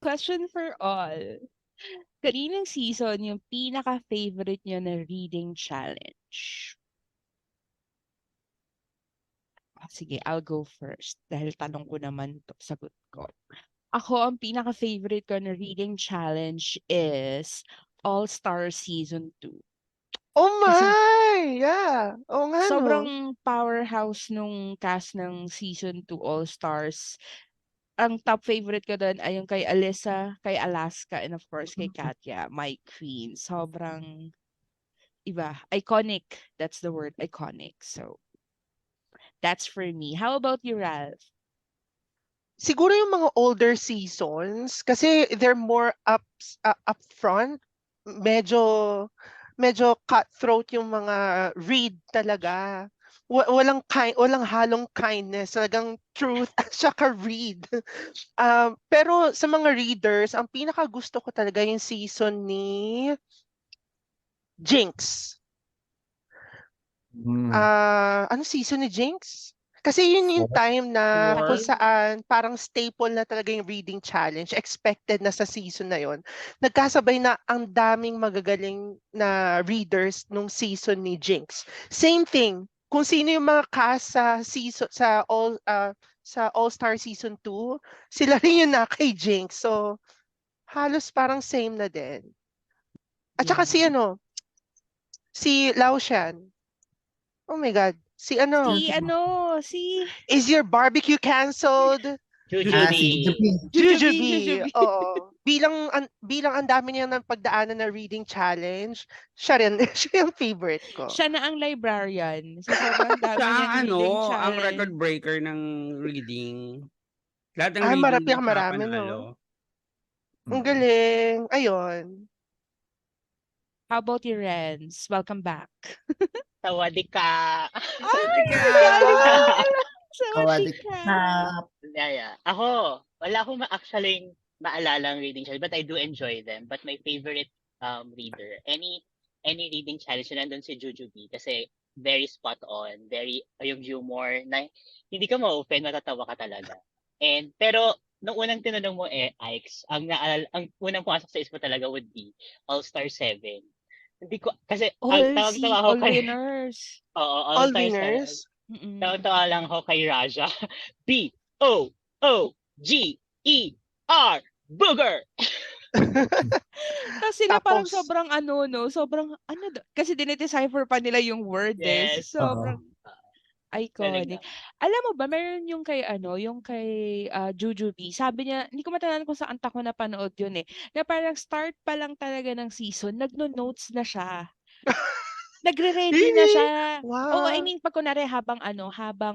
Question for all. Kaninong season yung pinaka-favorite nyo na reading challenge? Sige, I'll go first. Dahil tanong ko naman to, sagot ko. Ako, ang pinaka-favorite ko na reading challenge is All-Star Season 2. Oh Kasi my! Yeah. Oo nga, no? sobrang powerhouse nung cast ng Season 2 All-Stars. Ang top favorite ko doon ay yung kay Alyssa, kay Alaska, and of course kay Katya, my queen. Sobrang iba. Iconic. That's the word, iconic. So, that's for me. How about you, Ralph? Siguro yung mga older seasons kasi they're more upfront. Medyo medyo cutthroat yung mga read talaga. Walang halong kindness, talagang truth at saka read. Pero sa mga readers, ang pinakagusto ko talaga yung season ni Jinx. Mm. Ano season ni Jinx? Kasi yun yung time na kung Five? saan parang staple na talaga yung reading challenge, expected na sa season na yon. Nagkasabay na ang daming magagaling na readers nung season ni Jinx. Same thing, kung sino yung mga cast sa season sa All-Star Season 2, sila rin yung na kay Jinx. So, halos parang same na din. At saka Yeah. si Lao Shan. Oh my God. Si Si ano, si Is your barbecue canceled? Si Jujubee. Jujubee. Jujubee, Jujubee. Jujubee. Oo. Bilang ang dami niya ng pagdaanan na reading challenge, siya rin, siya yung favorite ko. Siya na ang librarian. Sa sobrang Siya dami ang niyang reading ang record challenge. breaker ng reading. Lahat ng reading Marami niya ang siya marami, panalo. no? Ang galing. Ayun. How about you, Renz? Welcome back. Sawadee ka. Ay, Ka! galing ka pala. Sawadee Kawadik ka. na. Yeah. Ako, wala akong actually maalala ang reading challenge, but I do enjoy them. But my favorite reader, any reading challenge na nandun si Jujubee kasi very spot on, very yung humor na hindi ka ma-offend, matatawa ka talaga. Pero nung unang tinanong mo Ike's, ang unang pumasok sa isip ko talaga would be All-Star 7. Hindi ko kasi tawag-tawa ako All kay winners. oo, All All-Star 7. winners. Mm-mm. Tawa-tawa lang ako kay Raja. Booger! Tapos sila parang Tapos, sobrang ano, no? Sobrang ano, kasi dinidecipher pa nila yung word eh. Yes. Sobrang Galing iconic. naman. Alam mo ba, meron yung kay ano, yung kay Jujubee. Sabi niya, hindi ko matandaan kung saan ko napanood yun eh. Na parang start pa lang talaga ng season, nagno-notes na siya. Nagre-ready na really? siya. Oo, I Wow. mean, pag kunwari habang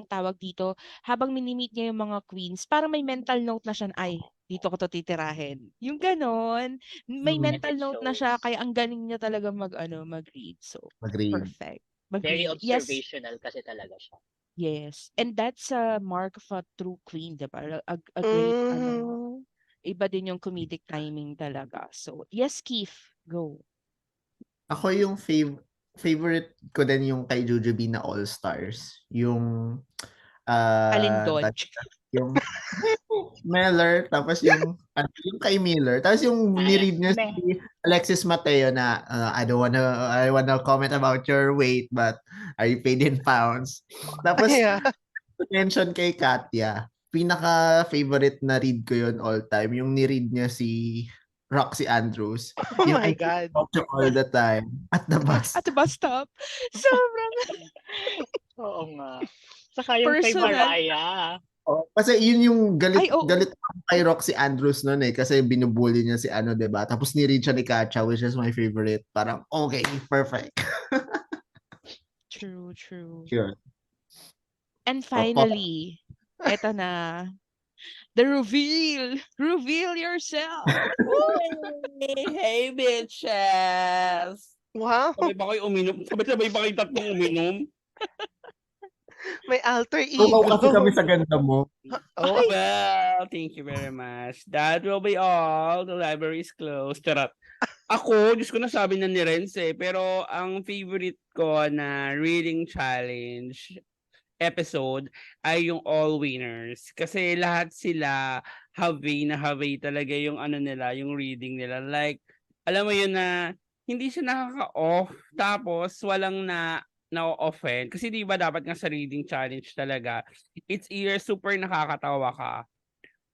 tawag dito, habang mini-meet niya yung mga queens, parang may mental note na siya, ay, dito ko to titirahin. Yung ganon, may And mental it note na siya, shows. kaya ang galing niya talaga mag-read. So, Mag-read. perfect. Very Mag-read. Yes, observational kasi talaga siya. yes. And that's a mark of a true queen, diba? A great, Mm. iba din yung comedic timing talaga. So, yes, Keith, go. Ako yung favorite ko din yung kay Jujubee na All Stars. Yung Alin ah doon? yung Miller, tapos yung kay Miller, tapos yung Ay, niread niya me. si Alexis Mateo na I wanna comment about your weight, but are you paid in pounds? Tapos Yeah. mention kay Katya, pinaka-favorite na read ko yun all time, yung niread niya si Roxy Andrews. Oh Yung my I God. talk to you all the time at the bus. At the bus stop. Sobrang Oo nga. Saka yung kay personal. Mariah. Oh, kasi yun yung Ay, oo. galit ako kay Roxy Andrews noon eh kasi binubully niya si ano, 'di ba? Tapos ni-read siya ni Katya, which is my favorite. Parang okay, perfect. True, true. Sure. And finally, eto na. The reveal! Reveal yourself! Hey, bitches! Wow. Sabay ba kayo uminom? Sabay ba kayo tatlong uminom? May alter Tumaw kasi kami ego. sa ganda mo. Oh. Well, thank you very much. That will be all. The library is closed. Charot. Ako, Diyos ko nasabi na ni Renz eh. Pero ang favorite ko na reading challenge episode ay yung all winners. Kasi lahat sila have talaga yung ano nila, yung reading nila. Like, alam mo yun na hindi siya nakaka-off tapos walang na-offend. Kasi di ba dapat nga sa reading challenge talaga, it's either super nakakatawa ka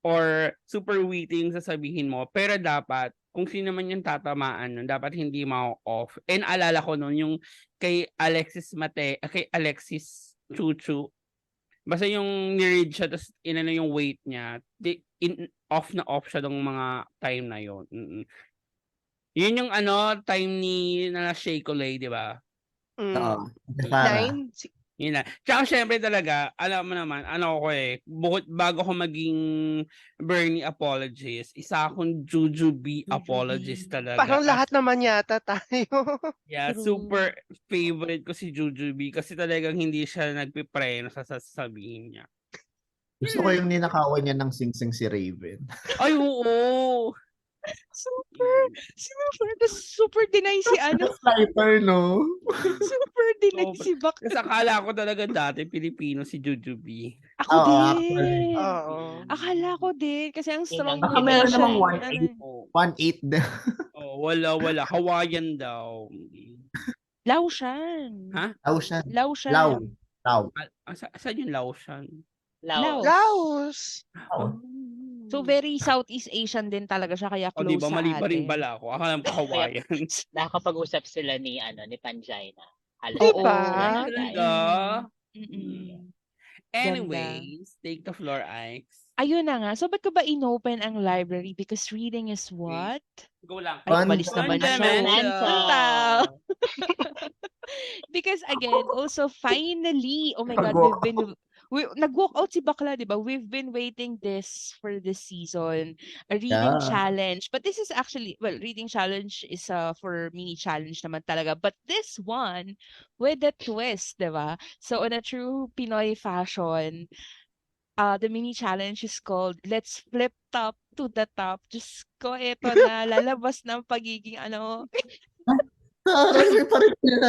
or super witty yung sasabihin mo. Pero dapat, kung sino man yung tatamaan nun, dapat hindi ma-off. And alala ko nun, yung kay Alexis Chuchu, basta yung ni-read siya, tapos inano yung weight niya, off na off siya ng mga time na yun. Yun yung time ni na Sheikulay, di ba? Oo. Mm. Para. 9? Yun na. Tsaka syempre talaga, alam mo naman, bago ko maging Bernie apologist, isa akong Jujubee apologist talaga. Parang lahat naman yata tayo. Yeah, True. super favorite ko si Jujubee kasi talagang hindi siya nagpipreno sa sasabihin niya. Gusto ko yung ninakawan niya ng singsing si Raven. Ay, oo! Super deny si Sniper, no? super deny Sobra. si Bak. Kasi akala ko talaga dati Pilipino si Jujubee. Ako Oo, din. actually. Oo. Akala ko din. Kasi ang strong Baka niya meron siya, namang ano, 1-8 din. Oh, wala. Hawaiian daw. Laoshan. Ha? Laoshan. Laoshan. Lao. Saan yung Laotian? Laos. Laos. Oo. So very Southeast Asian din talaga siya kaya O di close ba sa mali pa rin atin. bala ako? Akala ko Hawaiian. Nakakapag-usap sila ni Panjay na. Halos Diba? sila ng Talaga? Mm-mm. Anyways, take the floor, Ix. Ayun na nga. So ba't ko ba inopen ang library? Because reading is what? Go lang. Ay, umalis naman siya. Fundamental. Because again, also finally, oh my God, Nag-walk nag-walk out si Bakla, di ba? We've been waiting for this season, a reading Yeah. challenge. But this is actually, well, reading challenge is for mini challenge naman talaga. But this one, with a twist, di ba? So on a true Pinoy fashion, the mini challenge is called Let's Flip Top to the Top. Diyos ko, eto na, lalabas ng pagiging Taray, may pa rin yun,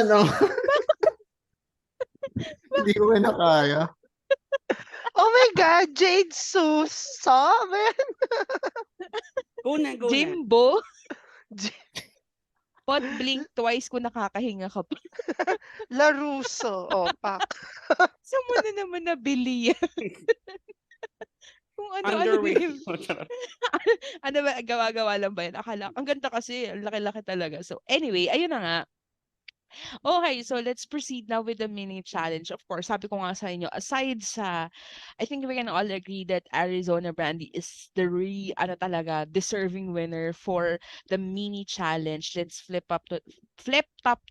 Hindi ko na kaya. Oh my God, Jade Suso. Go na. Jimbo. Pot blink twice kung nakakahinga ka pa. Laruso. Oh, pak. Saan mo na naman nabili yan? Kung ano Underway. ano ba, gawa-gawa lang ba yan? Akala, ang ganda kasi, ang laki-laki talaga. So anyway, ayun na nga. Okay, so let's proceed now with the mini challenge. Of course, sabi ko nga sa inyo, aside sa, I think we can all agree that Arizona Brandy is the talaga, deserving winner for the mini challenge. Let's flip top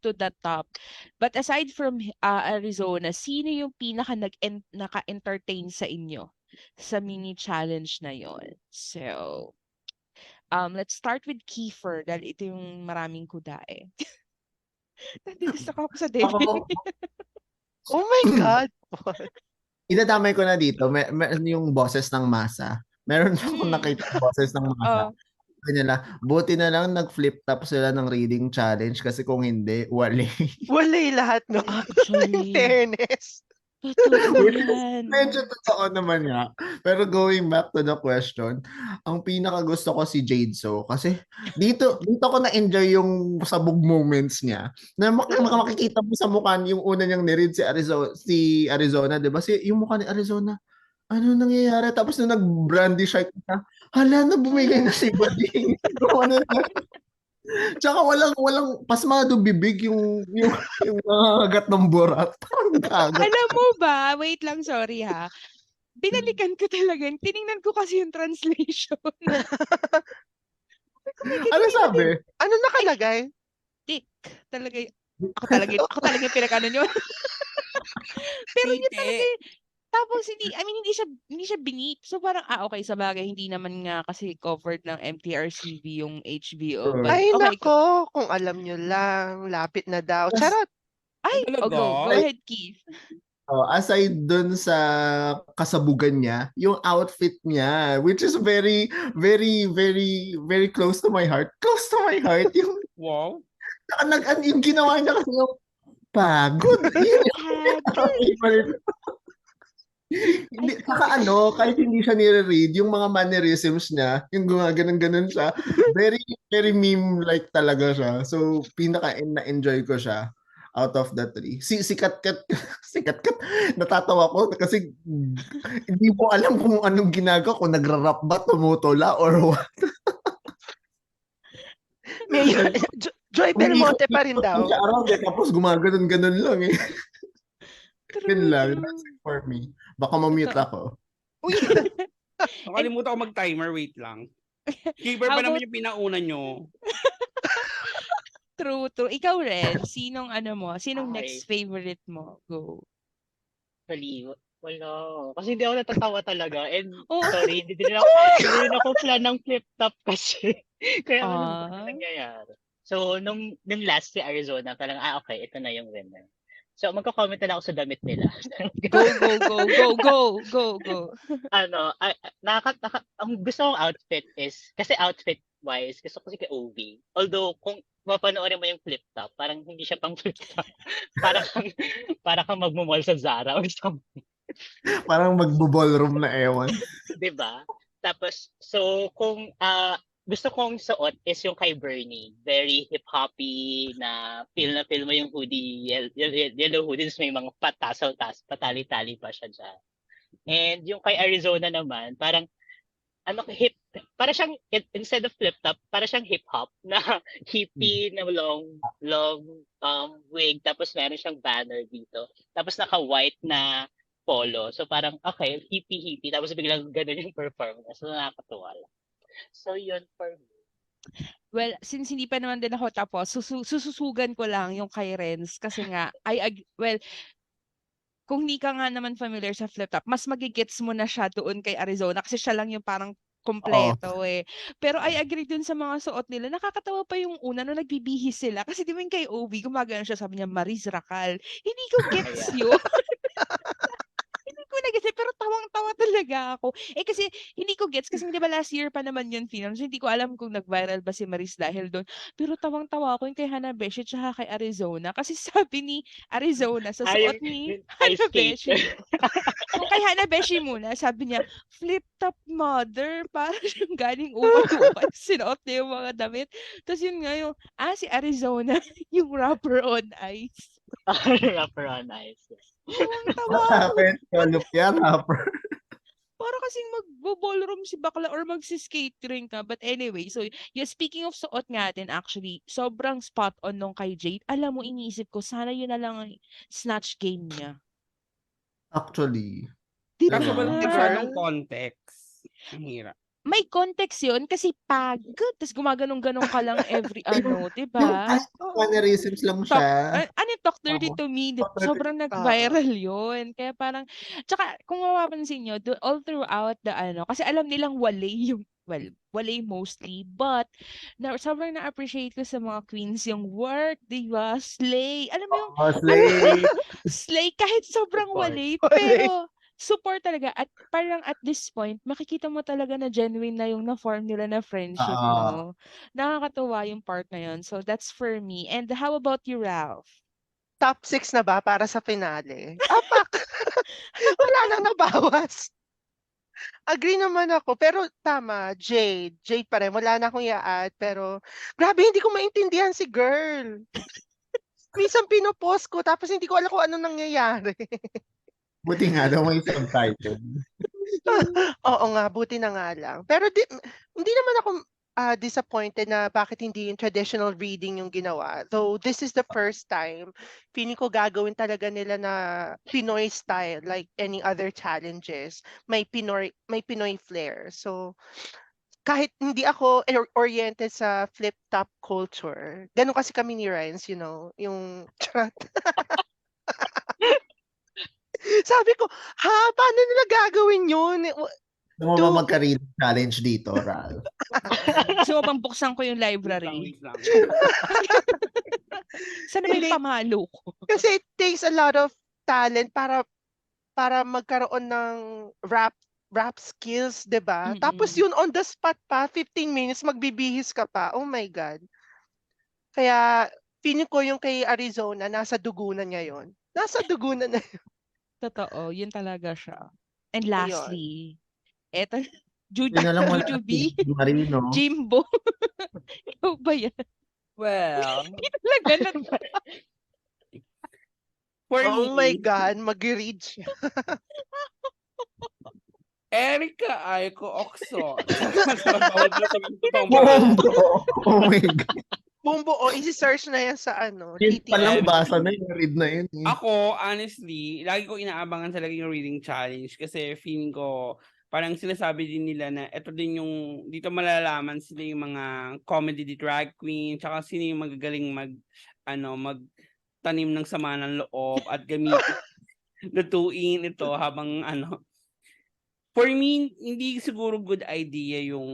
to the top. But aside from Arizona, sino yung naka-entertain sa inyo sa mini challenge na yon? So, let's start with Kiefer dahil ito yung maraming kudae. Gusto ko sa David. Oh my God. Idadamay ko na dito, meron yung boses ng masa. Meron akong nakita boses ng masa. Sabi nila, buti na lang nag-flip top sila ng reading challenge kasi kung hindi, wali. Wala lahat, no? Actually. In fairness. Totoo yan. Medyo totoo naman nga. Pero going back to the question, ang pinaka gusto ko si Jadeso kasi dito ko na-enjoy yung sabog moments niya. Na makikita mo sa mukha yung una niyang niread si Arizona, 'di ba? Yung mukha ni Arizona, ano nangyayari? Tapos nung nag-brandy shake na, hala na bumigay na si Bading. Tsaka walang pasmado bibig yung hagat ng burat. Alam mo ba, wait lang, sorry ha. Binalikan ko talaga. Tiningnan ko kasi yung translation. Ano sabi? Ano nakalagay? Dick. Ako talaga yung pinakano nyo. Pero yun talaga tapos hindi siya binip. So parang okay, sa bagay hindi naman nga kasi covered ng MTRCB yung HBO. But, Ay, okay, nako. Kung alam nyo lang, lapit na daw. Charot. Ay, go ahead, Keith. Aside dun sa kasabugan niya, yung outfit niya, which is very, very, very, very close to my heart. Close to my heart. Yung, wow. Yung ginawa niya kasi yung pagod. Hindi, saka kahit hindi siya nire-read, yung mga mannerisms niya, yung gumaganon-ganon siya, very, very meme-like talaga siya. So, na-enjoy ko siya out of the three. Si Kat, si Kat, natatawa ko kasi hindi mo alam kung anong ginagawa, kung nagra-rap ba, tumutula, or what. Mayor, Joy Belmonte pa rin Umiikot daw. siya around tapos gumaganon-ganon lang eh. Yun True, lang, true. that's it for me. Baka ma-mute Totoo. ako. Uy, Nakalimutan ko mag-timer, wait lang. Keeper how pa naman about yung pinauna nyo. true, true. Ikaw, Ren, sinong Ay. next favorite mo? Go. Actually, wala. Kasi hindi ako natatawa talaga. And Oh. sorry, hindi din ako plan ng flip top kasi. Kaya alam ko Ah. nangyayari. So, nung last si Arizona, parang, okay, ito na yung winner. So, magko-comment na lang ako sa damit nila. Go, go, go, go, go, go, go. Ang gusto kong outfit is, kasi outfit-wise, gusto ko si kay Obi. Although, kung mapanoorin mo yung flip top, parang hindi siya pang flip top. para kang magmumall sa Zara or something. Parang magbo-ballroom na ewan. 'Di ba? Tapos, so kung gusto kong suot is yung kay Bernie. Very hip-hoppy na feel mo yung hoodie, yellow hoodie, tapos may mga patali-tali pa siya dyan. And yung kay Arizona naman, parang para siyang, instead of flip-top, para siyang hip-hop na hippie na long wig, tapos meron siyang banner dito. Tapos naka-white na polo. So parang, okay, hippie-hippie, tapos biglang ganun yung performance. So nakakatuwa lang. So yun for me. Well, since hindi pa naman din ako tapos, sususugan ko lang yung kay Renz kasi nga, kung hindi ka nga naman familiar sa flip top, mas magigets mo na siya doon kay Arizona kasi siya lang yung parang kompleto eh. Pero I agree dun sa mga suot nila. Nakakatawa pa yung una nung nagbibihis sila. Kasi di ba yung kay Obi, gumagano siya, sabi niya, Maris Racal. Hindi ko gets Ayan. yun. Hindi ko na gets pero tawang-tawa talaga ako. Eh kasi hindi ko gets kasi di ba last year pa naman yun film. So hindi ko alam kung nag-viral ba si Maris dahil doon. Pero tawang-tawa ako yung kay Hanabeshi tsaka kay Arizona. Kasi sabi ni Arizona sa suot ni Yung ice skate. Hanabeshi. Kung kay Hanabeshi muna, sabi niya, flip top mother. Parang siyang galing upat-upat. Sinuot niya yung mga damit. Tapos yun nga yung, si Arizona, yung rapper on ice. Rapper on ice. Tawang-tawa What ako. happened to Lupia rapper? Para kasing magbo-ballroom si bakla or magsi-skate ring ka. But anyway, so yeah, speaking of suot nga din actually, sobrang spot on nung kay Jade. Alam mo, iniisip ko, sana yun na lang ang snatch game niya. Actually. Di Kaso Diba? walang ba? masyadong context. Ang hirap. May context yun kasi pagod. Tapos gumaganong-ganong ka lang every di Yung ba? kahit mannerisms lang siya. Ano yung Talk 30 to me, sobrang nag-viral yun. Kaya parang, tsaka kung mapapansin nyo, all throughout the kasi alam nilang wale mostly, but sobrang na-appreciate ko sa mga queens yung work, di ba? Slay. Alam mo yung, Slay. slay kahit sobrang Support. wale, pero support talaga. At parang at this point, makikita mo talaga na genuine na yung na-form nila na friendship, no? Nakakatuwa yung part na yun. So that's for me. And how about you, Ralph? Top 6 na ba para sa finale? Apak! Wala nang nabawas. Agree naman ako. Pero tama, Jade. Jade pa rin. Wala na akong i-add. Pero grabe, hindi ko maintindihan si girl. Minsan pinopost ko tapos hindi ko alam kung ano nangyayari. Buti nga daw may subtitle. Oo nga, buti na nga lang. Pero hindi naman ako disappointed na bakit hindi yung traditional reading yung ginawa. So this is the first time feeling ko gagawin talaga nila na Pinoy style like any other challenges. May Pinoy flair. So kahit hindi ako oriented sa flip-top culture, ganun kasi kami ni Ryan, yung sabi ko, paano nila gagawin yun? Gusto mo ba magka-read challenge dito, Ral? Gusto mo bang buksan ko yung library? Wait lang. Sana may pamalo ko. Kasi it takes a lot of talent para magkaroon ng rap skills, 'di ba? Tapos yun on the spot pa, 15 minutes magbibihis ka pa. Oh my God. Kaya feeling ko yung kay Arizona, nasa dugo na niya yun. Nasa dugo na yun. Totoo, yun talaga siya. And Ayun. lastly, eto Yun na lang wala Jujubee, si Marino. Jimbo. Ikaw ba yan? Well, Talaga na for Oh my me, God, mag-read siya. Erica Aiko Oxon. Bawal ba sabihin ko totoong pangalan? Bumbo! Oh my God. Bumbuo, isi-search na yan sa Yun palang TTM. basa na yun, read na yun. Ako, honestly, lagi ko inaabangan talaga yung reading challenge kasi feeling ko parang sinasabi din nila na ito din yung dito malalaman sila yung mga comedy drag queen tsaka sino yung magagaling magtanim ng sama ng loob at gamitin lutuin ito habang for me hindi siguro good idea yung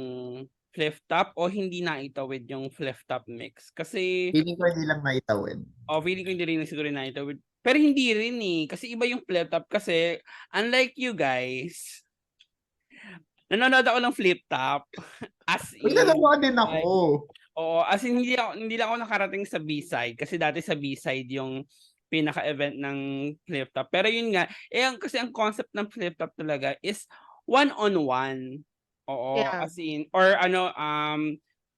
flip top o hindi naitawid yung flip top mix kasi Feeling ko hindi lang naitawid. feeling ko hindi rin siguro naitawid. Pero hindi rin kasi iba yung flip top kasi unlike you guys, nanonood ako ng flip top as Uy, in, nalawa din ako. oo, as in hindi lang ako nakarating sa B-side kasi dati sa B-side yung pinaka-event ng flip top. Pero yun nga, kasi ang concept ng flip top talaga is one-on-one. Oo, Yeah. as in, or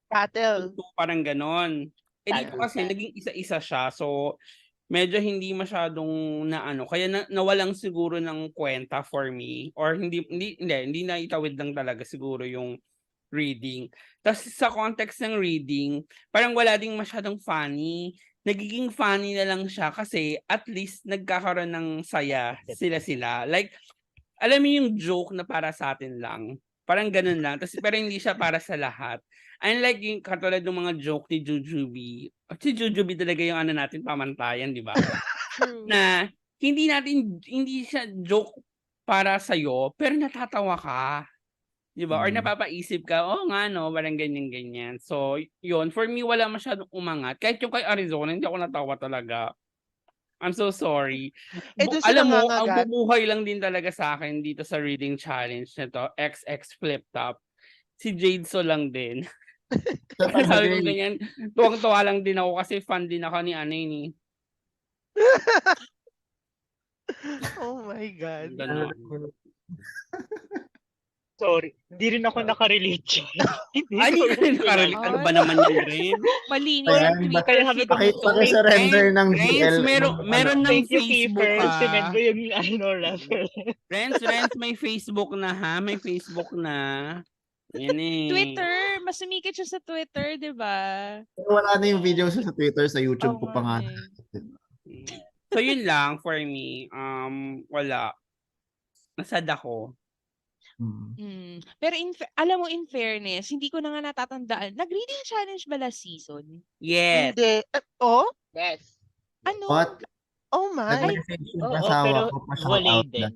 Battle. parang ganon. Dito kasi Tag-usan. naging isa-isa siya. So, medyo hindi masyadong kaya nawalang siguro ng kwenta for me or hindi naitawid lang talaga siguro yung reading. Tapos sa context ng reading, parang wala ding masyadong funny. Nagiging funny na lang siya kasi at least nagkakaroon ng saya sila. Like, alam mo yung joke na para sa atin lang. Parang ganun lang. Pero hindi siya para sa lahat. Unlike yung katulad ng mga joke ni Jujubee. Si Jujubee talaga yung natin pamantayan, di ba? true. Na hindi siya joke para sa'yo, pero natatawa ka. Di ba? Or napapaisip ka, nga no, parang ganyan-ganyan. So, yun. For me, wala masyadong umangat. Kahit yung kay Arizona, hindi ako natawa talaga. I'm so sorry. Doon sa Alam mo, ang nangangagat. bumuhay lang din talaga sa akin dito sa reading challenge nito, XX Flip Top, si Jade So lang din. Sabi ko ganyan, tuwang-tuwa lang din ako kasi fan din ako ni ni. Oh my God. Ganon. Sorry, hindi rin ako nakarelate dyan. Hindi Ay, ko rin nakarelate. Ano ba Ay. naman yan, Ren? Malinis Ayan, ang Twitter kaya sabi feed ko, nito. Paki-surrender ng Renz, GL. meron ng Thank you, Facebook Kiefer. Sinend mo ha. yung reference. Renz, may Facebook na ha. May Facebook na. Yan Twitter, mas sumikat siya sa Twitter, di ba? Pero wala na yung video sa Twitter, sa YouTube ko pa nga. So yun lang for me. Wala. Nasad ako. Pero alam mo, in fairness, hindi ko na nga natatandaan. Nag-reading challenge ba last season? Yes. Hindi. Oh? Yes. Ano? What? Oh my. Nag-message yung Oo, asawa pero ko pa wala shoutout din. na.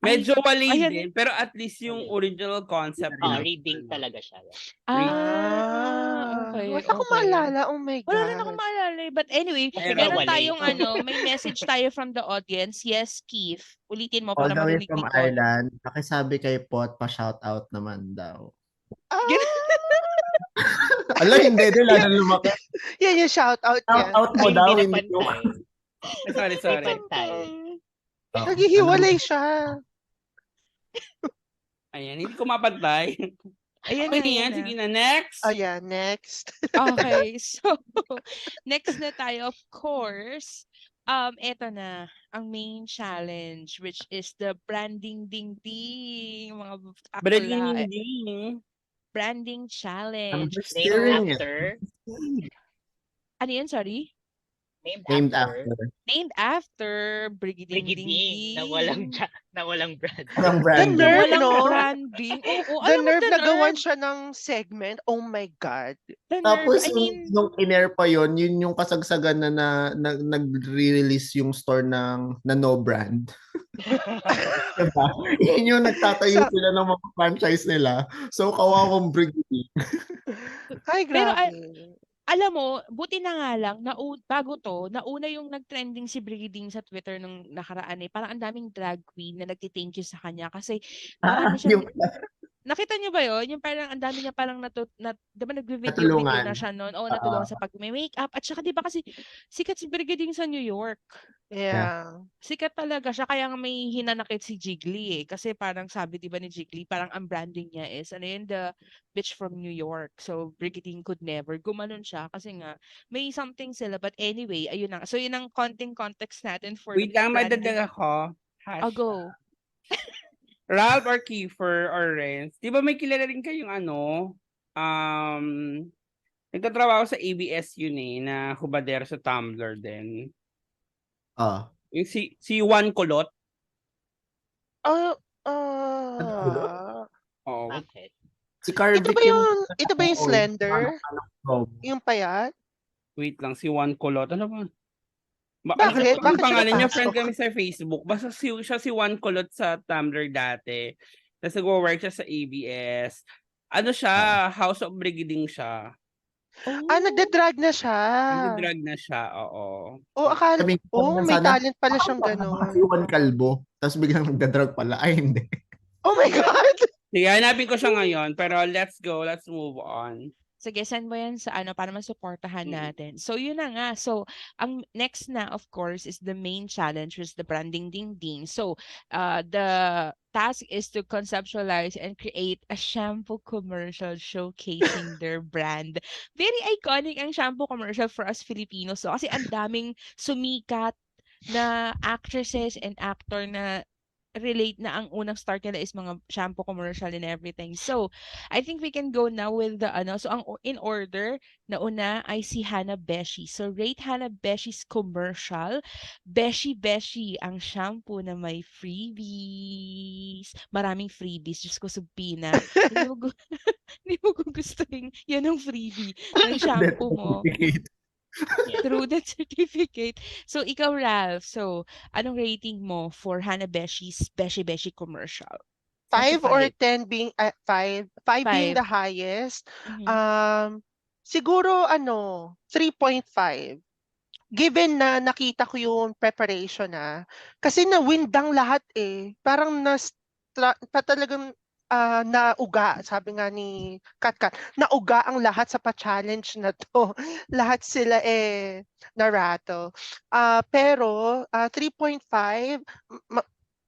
Medyo wali ayan. din. Pero at least yung original concept. Reading talaga siya. Okay. Wala akong maalala. Oh my God. Wala rin akong maalala. But anyway, Kasi meron nawala tayong may message tayo from the audience. Yes, Keith. Ulitin mo All para the way marinig from ni Kot. Ireland, nakisabi kay Pot pa shoutout naman daw. Ala, hindi din. Lalo lumaki. Yan yung shoutout niya. Shoutout mo daw, Hindi hindi na ko. pantay. Sorry. Pantay. Naghihiwalay siya. Ayan, hindi ko mapantay. Ayan Okay na, yan, sige na. Next. Ayan, next. Okay, so next na tayo, of course. Eto na ang main challenge, which is the branding ding mga akla. Branding I'm challenge. just Named hearing it. after. Ano yan, sorry? Named after. Named after Brigiding Brigiding Ding. na walang brand. Walang The branding. nerve, Walang no? branding. Oo, The alam mo, nerve the na gawan nerve. siya ng segment. Oh my God. The nerve. Tapos I mean, nung in-air pa yun yung kasagsagan na nag-release yung store na no brand. Diba? Yun yung nagtatayo sila ng mga franchise nila. So, kawawang Brigiding. Ay, pero grabe. alam mo, buti na nga lang, bago to, nauna yung nag-trending si Brigiding sa Twitter nung nakaraan Parang ang daming drag queen na nagti-thank you sa kanya kasi marami siyang, Nakita niyo ba yun? Yung parang ang dami niya palang di ba nagvi-video-video na Natulungan. siya noon? Oo, Oo. natulungan sa pag-makeup. At saka di ba kasi sikat si Brigading sa New York. Yeah. Sikat talaga siya. Kaya nga may hinanakit si Jiggly eh. Kasi parang sabi di ba ni Jiggly, parang ang branding niya is, ano yun, the bitch from New York. So, Brigading could never. Gumanon siya kasi nga, may something sila. But anyway, ayun na. So, yun ang konting context natin for the Wait lang, branding. madagdag ako. I'll go. Ralph or Kiefer or Renz, di ba may kilala rin kayong um, nagtatrabaho sa ABS yun na hubadero sa Tumblr din. Ah. Yung si Juan Colot. Oh, Oo. Bakit? Si Carvick yung ito ba yung slender? Yung payat? Wait lang, si Juan Colot. Ano ba? Bakit? Ano Bakit siya pangalan niya? napasok? Friend kami sa Facebook. Basta siya si Juan Colot sa Tumblr dati. Tapos nag-work siya sa ABS. Ano siya? House of Brigading siya. Nagda-drag na siya. Nag-drag na siya, oo. May talent pala siyang gano'n. Si Juan Calvo, tapos biglang nagdadrag pala. Ay, hindi. Oh my God! Sige, hanapin ko siya ngayon. Pero let's go. Let's move on. Sige, send mo yan sa para masuportahan natin. So, yun na nga. So, ang next na, of course, is the main challenge, which is the branding ding ding. So, the task is to conceptualize and create a shampoo commercial showcasing their brand. Very iconic ang shampoo commercial for us Filipinos. So, kasi ang daming sumikat na actresses and actor na relate na ang unang start nila is mga shampoo commercial and everything. So, I think we can go now with the So, in order, na una ay si Hana Beshi. So, rate Hana Beshi's commercial. Beshi Beshi, ang shampoo na may freebies. Maraming freebies. Diyos ko, Subpina. Hindi mo gugustuhin. Yan ang freebie ng shampoo mo. Through that certificate. So, ikaw, Ralph. So, anong rating mo for Hana Beshi's Beshi Beshi commercial? 5 or 10 being 5 being the highest. Mhm. Siguro 3.5. Given na nakita ko yung preparation kasi na-windang lahat Parang talagang nauga, sabi nga ni Katkat, nauga ang lahat sa pa-challenge na to. Lahat sila narato. Pero 3.5,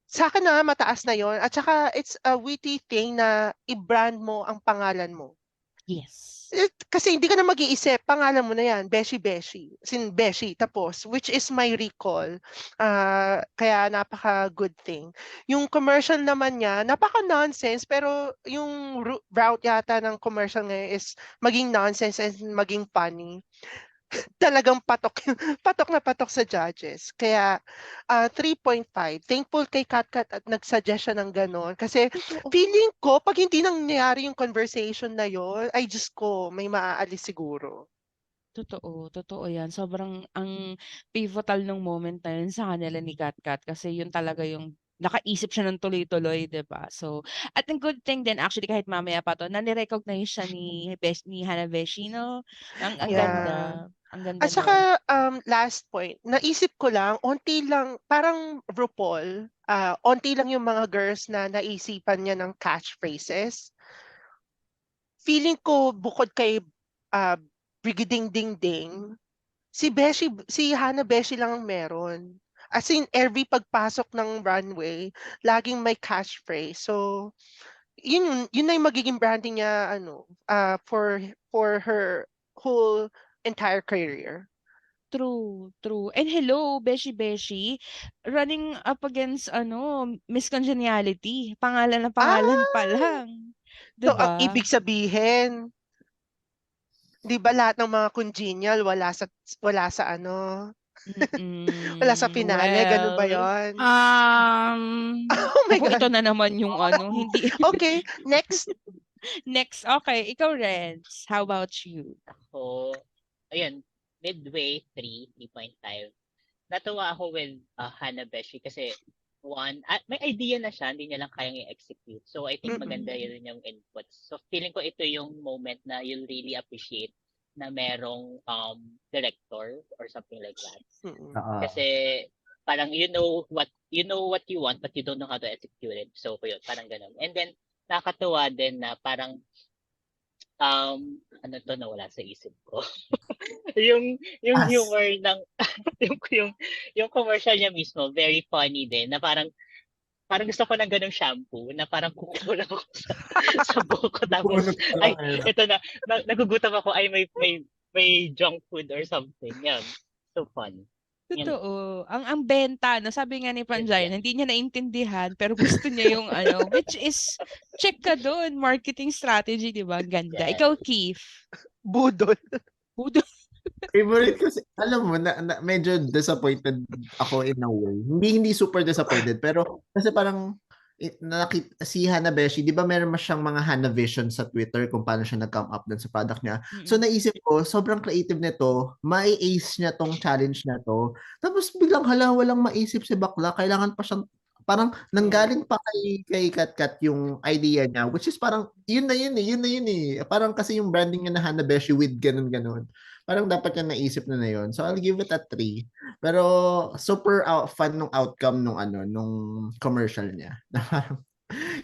sa akin na mataas na yon. At saka it's a witty thing na i-brand mo ang pangalan mo. Yes. Kasi hindi ka na mag-iisip, pangalan mo na yan, Beshi Beshi. Beshi, tapos, which is my recall. Kaya napaka-good thing. Yung commercial naman niya, napaka-nonsense, pero yung route yata ng commercial ngayon is maging nonsense and maging funny. Talagang patok na patok sa judges. Kaya 3.5. Thankful kay Katkat at nag-suggest siya ng gano'n. Kasi feeling ko, pag hindi nangyayari yung conversation na yon, ay Diyos ko, may maaalis siguro. Totoo yan. Sobrang ang pivotal ng moment na yun sa kanila ni Katkat kasi yun talaga yung nakaisip siya ng tuloy-tuloy, 'di ba? So, at ang good thing din actually kahit mamaya pa to, na-recognize siya ni Hana Beshi, no? Ang ganda. Ang ganda At nun. saka, last point, naisip ko lang, onti lang, parang RuPaul, onti lang yung mga girls na naisipan niya ng catchphrases. Feeling ko, bukod kay Brigading Ding Ding, si Hana Beshi lang ang meron. As in, every pagpasok ng runway, laging may catchphrase. So, yun na yung magiging branding niya, for her whole entire career. True. And hello, Beshi Beshi, running up against Miss Congeniality. Pangalan na pangalan pa lang. So, ang 'Di ba? ibig sabihin, di ba lahat ng mga congenial wala sa wala sa finale, ganun ba Well, yon? Oh my naku, ito God. na naman yung hindi. Okay, next. Next, okay. Ikaw, Renz. How about you? Ako, ayun, midway 3.5. Natuwa ako with Hana Beshi kasi one, may idea na siya, hindi niya lang kayang i-execute. So I think maganda yun yung inputs. So feeling ko ito yung moment na you'll really appreciate na merong director or something like that. Kasi parang you know what you want but you don't know how to execute it. So yun, parang ganun. And then nakakatuwa din na parang ano 'to, nawala sa isip ko. Yung As, humor ng yung yung yung commercial niya mismo very funny din na parang gusto ko ng gano'ng shampoo na parang kukuha lang ako sa buhok ko tapos bunot ka lang ay eh. ito na, nagugutom ako ay may junk food or something. Yan. So fun. Yun lang. Totoo. Ang benta, no, sabi nga ni Yun Panjay, lang. hindi niya naintindihan, pero gusto niya yung ano, which is, check ka doon, marketing strategy, di ba? Ang ganda. Yes. Ikaw, Keith. Budol. Budo. Favorite ko, alam mo, medyo disappointed ako in a way. Hindi super disappointed, pero kasi parang nakita si Hanabeshi, di ba meron mas siyang mga Hanavision sa Twitter kung paano siya nag-come up dun sa product niya. So naisip ko, sobrang creative nito, mai-ace niya tong challenge na to. Tapos biglang walang maisip si bakla, kailangan pa siyang parang nanggaling pa kay Katkat yung idea niya, which is parang yun na yun eh. Parang kasi yung branding niya na Hanabeshi with ganun. Parang dapat niya naisip na yun. So I'll give it a 3. Pero super fun nung outcome nung commercial niya.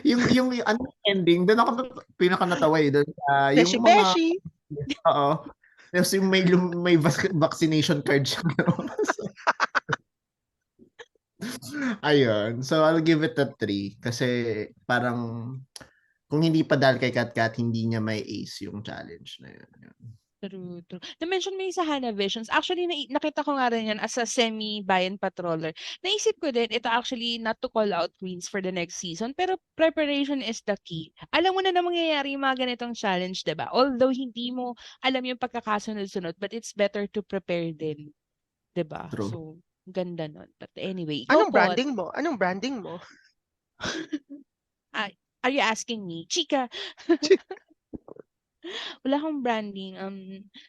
yung ano ending, doon ako pinaka natawa doon yung Beshi, mga beshi. oo. Yung may vaccination card siya. Ayun. So I'll give it a 3 kasi parang kung hindi pa dahil kay Katkat, hindi niya may ace yung challenge na yun. True. Na-mention mo yung sa Hanavisions. Actually, nakita ko nga rin yan as a semi-buy-and patroller. Naisip ko din, ito actually not to call out queens for the next season, pero preparation is the key. Alam mo na mangyayari yung mga ganitong challenge, diba? Although hindi mo alam yung pagkakasunod-sunod, but it's better to prepare din. Diba? True. So, ganda nun. But anyway, ikaw Anong po, branding mo? are you asking me? Chika! Wala akong branding.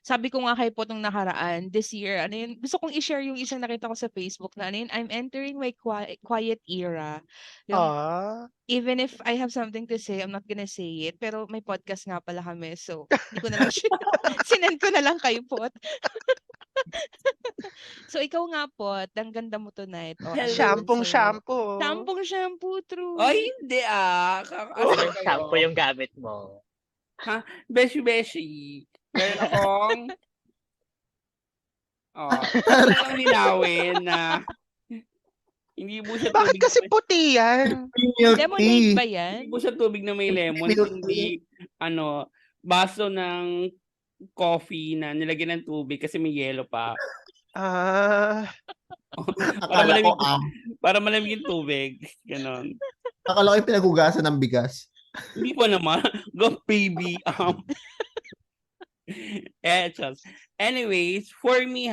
Sabi ko nga kay Potong nakaraan, this year, ano yun, gusto kong i-share yung isang nakita ko sa Facebook na ano yun, I'm entering my quiet era. Yung, even if I have something to say, I'm not gonna say it. Pero may podcast nga pala kami, so hindi ko na lang sinend ko na lang kay Pot. So ikaw nga, Pot, ang ganda mo tonight. O, ano naman sa'yo? Shampoo, true. Ay, hindi Anong shampoo yung gamit mo? Beshi. Meron akong lang linawin na hindi po siya Bakit tubig kasi puti yan? Lemonade ba yan? Hindi po siya tubig na may lemon, hindi baso ng coffee na nilagyan ng tubig kasi may yelo pa. Para malamig yung tubig. Ganon. Akala ko yung pinagugasan ng bigas. Hindi pa naman. Go baby. Anyways, for me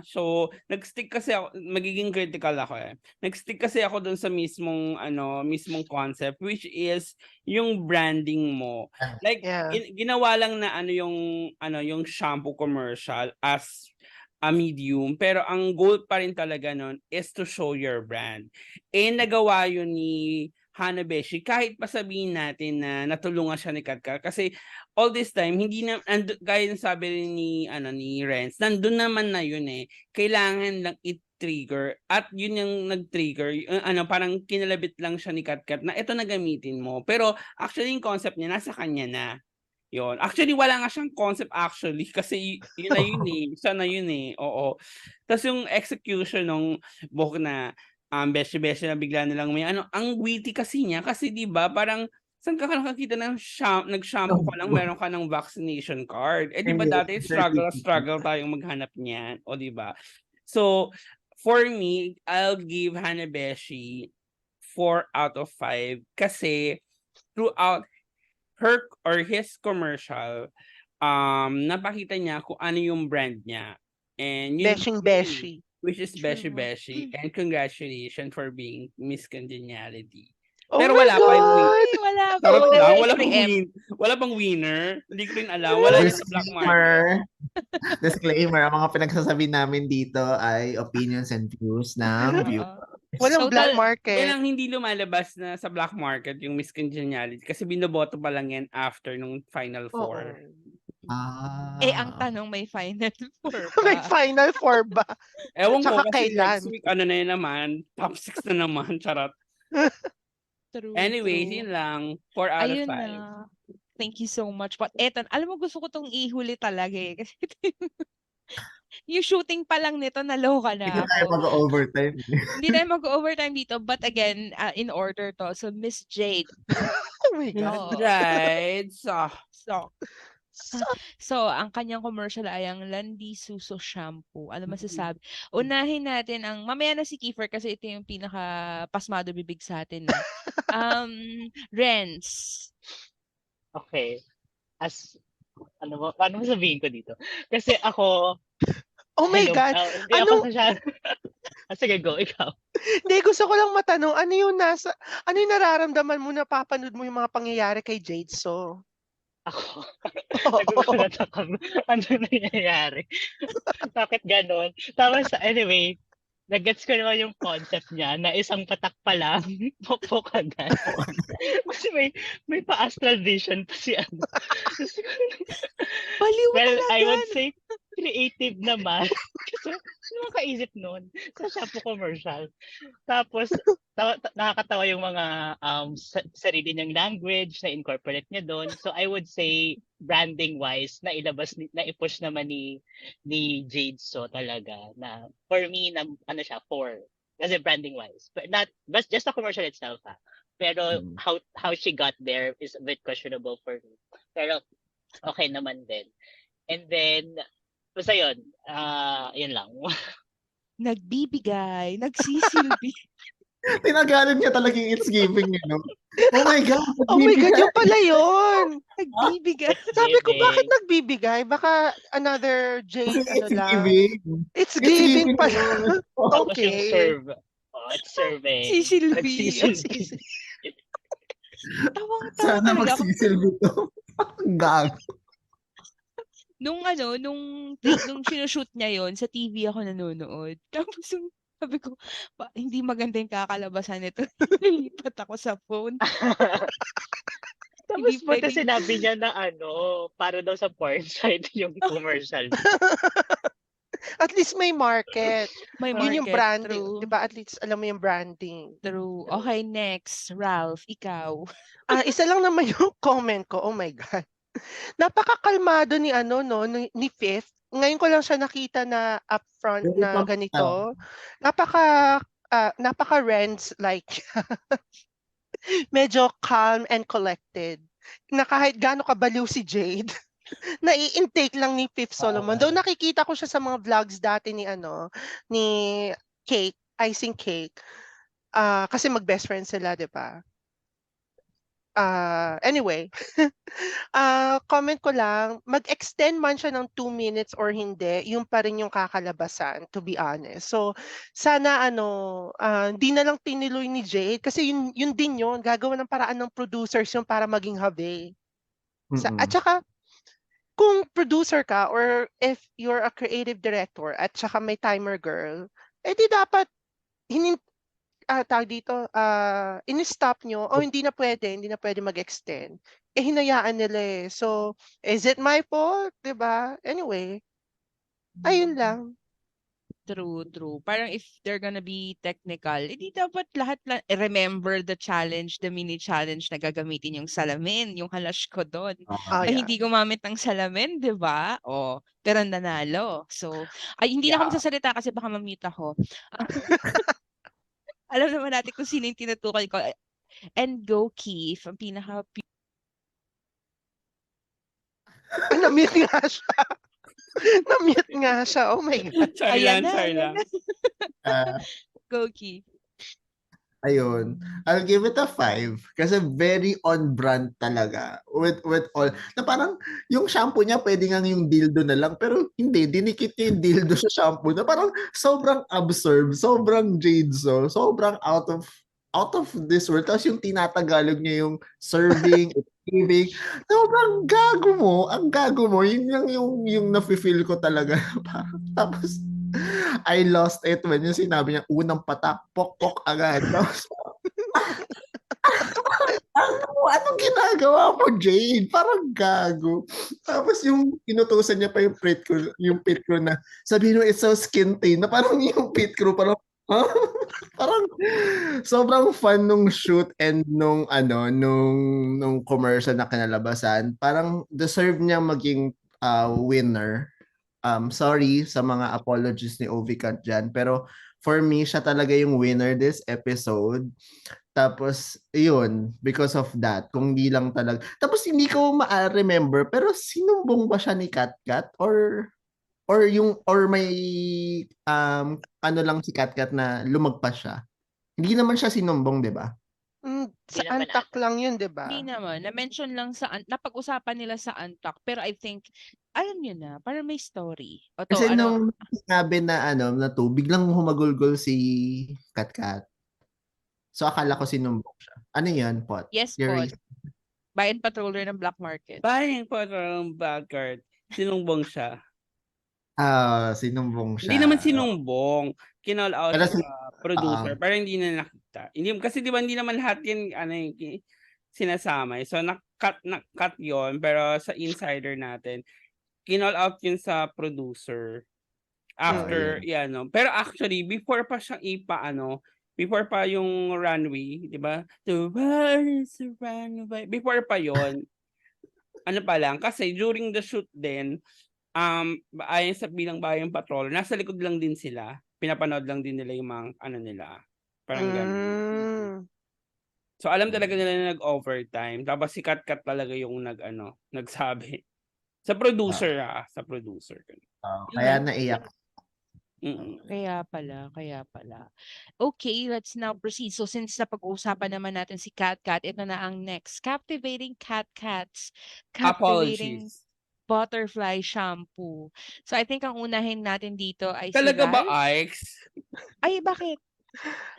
so nag-stick kasi ako, magiging critical ako eh. Nag-stick kasi ako dun sa mismong concept, which is yung branding mo. Like ginawa lang na yung shampoo commercial as a medium, pero ang goal pa rin talaga nun is to show your brand. Nagawa yun ni Hanabeshi, kahit pa sabihin natin na natulungan siya ni Katkat kasi all this time hindi na gaya ng sabi ni Renz, nandun naman na yun eh. Kailangan lang i-trigger at yun yung nag-trigger, parang kinalabit lang siya ni Katkat na ito na gamitin mo. Pero actually yung concept niya nasa kanya na. Yun. Actually wala nga siyang concept kasi yun na yun eh. Siya na yun eh. Oo. Tapos yung execution ng buhok na beshi na bigla nilang may ang witty kasi niya kasi 'di ba parang saan ka nakakita ng nag-shampoo ka lang meron ka ng vaccination card 'di ba dati struggle tayong maghanap niyan o 'di ba. So for me I'll give Hanabeshi 4 out of 5 kasi throughout her or his commercial napakita niya kung ano yung brand niya and Beshi. Which is Beshi. And congratulations for being Miss Congeniality. Oh pero my wala pa yung God! Wala pa. Charot lang, Wala wala pang winner. Hindi ko rin alam. Wala yung sa black market. Disclaimer, ang mga pinagsasabi namin dito ay opinions and views ng viewers. Walang black market. Kaya lang hindi lumalabas na sa black market yung Miss Congeniality kasi binoboto pa lang yan after nung Final Four. Ang tanong may Final Four ba? May Final Four ba? Ewan ko Tsaka kasi kailan? next week na yun naman, top 6 na naman, charot. True, Anyways, true. yun lang. 4 out of Ayun 5. na. Thank you so much. But eto, alam mo gusto ko 'tong ihuli talaga, eh, kasi yung shooting pa lang nito naloka Hindi na tayo ako. mag-overtime. Hindi tayo mag-overtime dito, but again, in order 'to. So, Miss Jade. Oh my God. Oo. Right. So, So, so ang kanyang commercial ay ang Landi Suso Shampoo. Ano masasabi? Unahin natin ang mamaya na si Kiefer kasi ito yung pinaka pasmado bibig sa atin, eh. Renz. Okay. As, paano mo sabihin ko dito? Kasi ako, oh my hello, God. hindi ako Anong, masyado. Sige, go, ikaw. hindi, gusto ko lang matanong, ano yung nararamdaman mo na papanood mo yung mga pangyayari kay Jade So? Ako, nagugulat ako. Ano nangyayari? Bakit ganon? Tapos, anyway, nag-gets ko naman yung concept niya na isang patak pa lang, pokpok agad. Kasi may pa-astral vision pa si ano. Baliw Well, I talaga. would say creative naman. Kasi ano makaisip nun sa shampoo commercial. Tapos, nakakatawa yung mga sarili niyang language na incorporate niya doon. So I would say branding-wise, na i-push naman ni Jade So talaga na for me, na, ano siya, 4. Kasi branding-wise. But just the commercial itself, ha. Pero how she got there is a bit questionable for me. Pero okay naman din. And then, basta yun, yun lang. Nagbibigay, nagsisilbi. Tinagalan niya talaga yung It's Giving, you know? Oh my God, Oh my God, nagbibigay. yung pala yun. Nagbibigay. It's Sabi ko, bakit giving. nagbibigay? Baka another Kasi Jade, ano It's lang. Giving. It's It's giving Giving pala. yun. Tapos yung Okay. serve. Oh, it's serving. Sisilbi. Nagsisilbi. Tawang-tawa Sana talaga ako. magsisilbi to. Ang gago. Nung sinushoot niya yon sa TV ako nanonood. Tapos sabi ko, hindi maganda yung kakalabasan nito. Nilipat ako sa phone. Tapos Hindi buti pwedeng, sinabi niya na para daw sa porn site yung commercial. At least may market. may Yun yung market. branding. True. Di ba? At least alam mo yung branding. True. Okay, next. Ralph, ikaw. Isa lang naman yung comment ko. Oh my God. Napakakalmado ni ni Fifth. Ngayon ko lang siya nakita na upfront Very na pumped ganito. Napaka Renz like medyo calm and collected. Na kahit gaano kabaliw si Jade, nai-intake lang ni Fifth Solomon. Though nakikita ko siya sa mga vlogs dati ni Cake, Icing Cake. Kasi mag-best friends sila, 'di ba? Anyway, comment ko lang, mag-extend man siya ng 2 minutes or hindi, yun pa rin yung kakalabasan, to be honest. So, sana hindi na lang tinuloy ni Jade kasi yun din yun, gagawa ng paraan ng producers yun para maging habe. At saka, kung producer ka or if you're a creative director at saka may timer girl, di dapat tawag dito, ini-stop nyo, hindi na pwede mag-extend. Hinayaan nila eh. So, is it my fault? Diba? Anyway, ayun lang. True, true. Parang if they're gonna be technical, hindi dapat lahat remember the challenge, the mini challenge na gagamitin yung salamin, yung halash ko doon. Ay, Yeah. hindi gumamit ng salamin, di ba? Pero nanalo. So, hindi na ako magsasalita kasi baka ma-mute ako. Alam naman natin kung sino yung tinutukoy ko. And go Keith, ang pinaka Na-mute nga siya. Na-mute nga siya. Oh my God. Sorry Ayan lang. Go Keith. Ayun. I'll give it a 5 kasi very on brand talaga with all. Na parang yung shampoo niya pwede nga yung dildo na lang pero hindi, dinikit niya yung dildo sa shampoo na parang sobrang absurd, sobrang Jade So, sobrang out of this world. Tapos yung tinatagalog niya yung serving, giving, sobrang gago mo. Ang gago mo. Yun lang yung nafe-feel ko talaga. Tapos I lost it when yung sinabi niya, unang patak, pok-pok agad. Tapos, anong ginagawa mo, Jade? Parang gago. Tapos yung inutusan niya pa yung pit crew na sabihin mo, it's so skin tint, na parang yung pit crew, parang Parang sobrang fun nung shoot and nung commercial na kinalabasan. Parang deserve niya maging winner. Sorry sa mga apologies ni Ovicat dyan. Pero for me, siya talaga yung winner this episode. Tapos, yun, because of that, kung di lang talaga. Tapos, hindi ko ma-remember, pero sinumbong ba siya ni Katkat? Or may, ano lang si Katkat na lumagpas siya? Hindi naman siya sinumbong, di ba? Sa Hindi naman antak lang yun, di ba? Hindi naman, na-mention lang napag-usapan nila sa Untalk, pero I think, alam niyo na, parang may story. O to, Kasi ano, nung sinabi na to, biglang humagulgol si Katkat. So, akala ko sinumbong siya. Ano yan, Pot? yes Your po, reason? buy and patroller ng black market. Buying po ng Backyard, sinumbong siya. Sinumbong Hindi siya. naman sinumbong. Kinall out Pero sa producer. oo. Parang hindi na nakita. Hindi, kasi di ba hindi naman lahat yan sinasama. So na-cut yon, pero sa insider natin, kinall out yun sa producer. After, Yun. Pero actually, before pa siyang before pa yung runway, di ba? The world is a runway. Before pa yon, ano pa lang, kasi during the shoot din, ayon sa bilang bayang patrol, nasa likod lang din sila. Pinapanood lang din nila yung mga nila. Parang ganun. So alam talaga nila na nag-overtime. Tapos si Katkat talaga yung nagsabi. Sa producer sa producer. Yun Kaya lang. naiyak. Kaya pala. Okay, let's now proceed. So since napag-uusapan naman natin si Katkat, ito na ang next. Captivating Captivating Apologies. butterfly shampoo. So I think ang unahin natin dito ay si Talaga ba, Ralph. Ike's? Ay, bakit?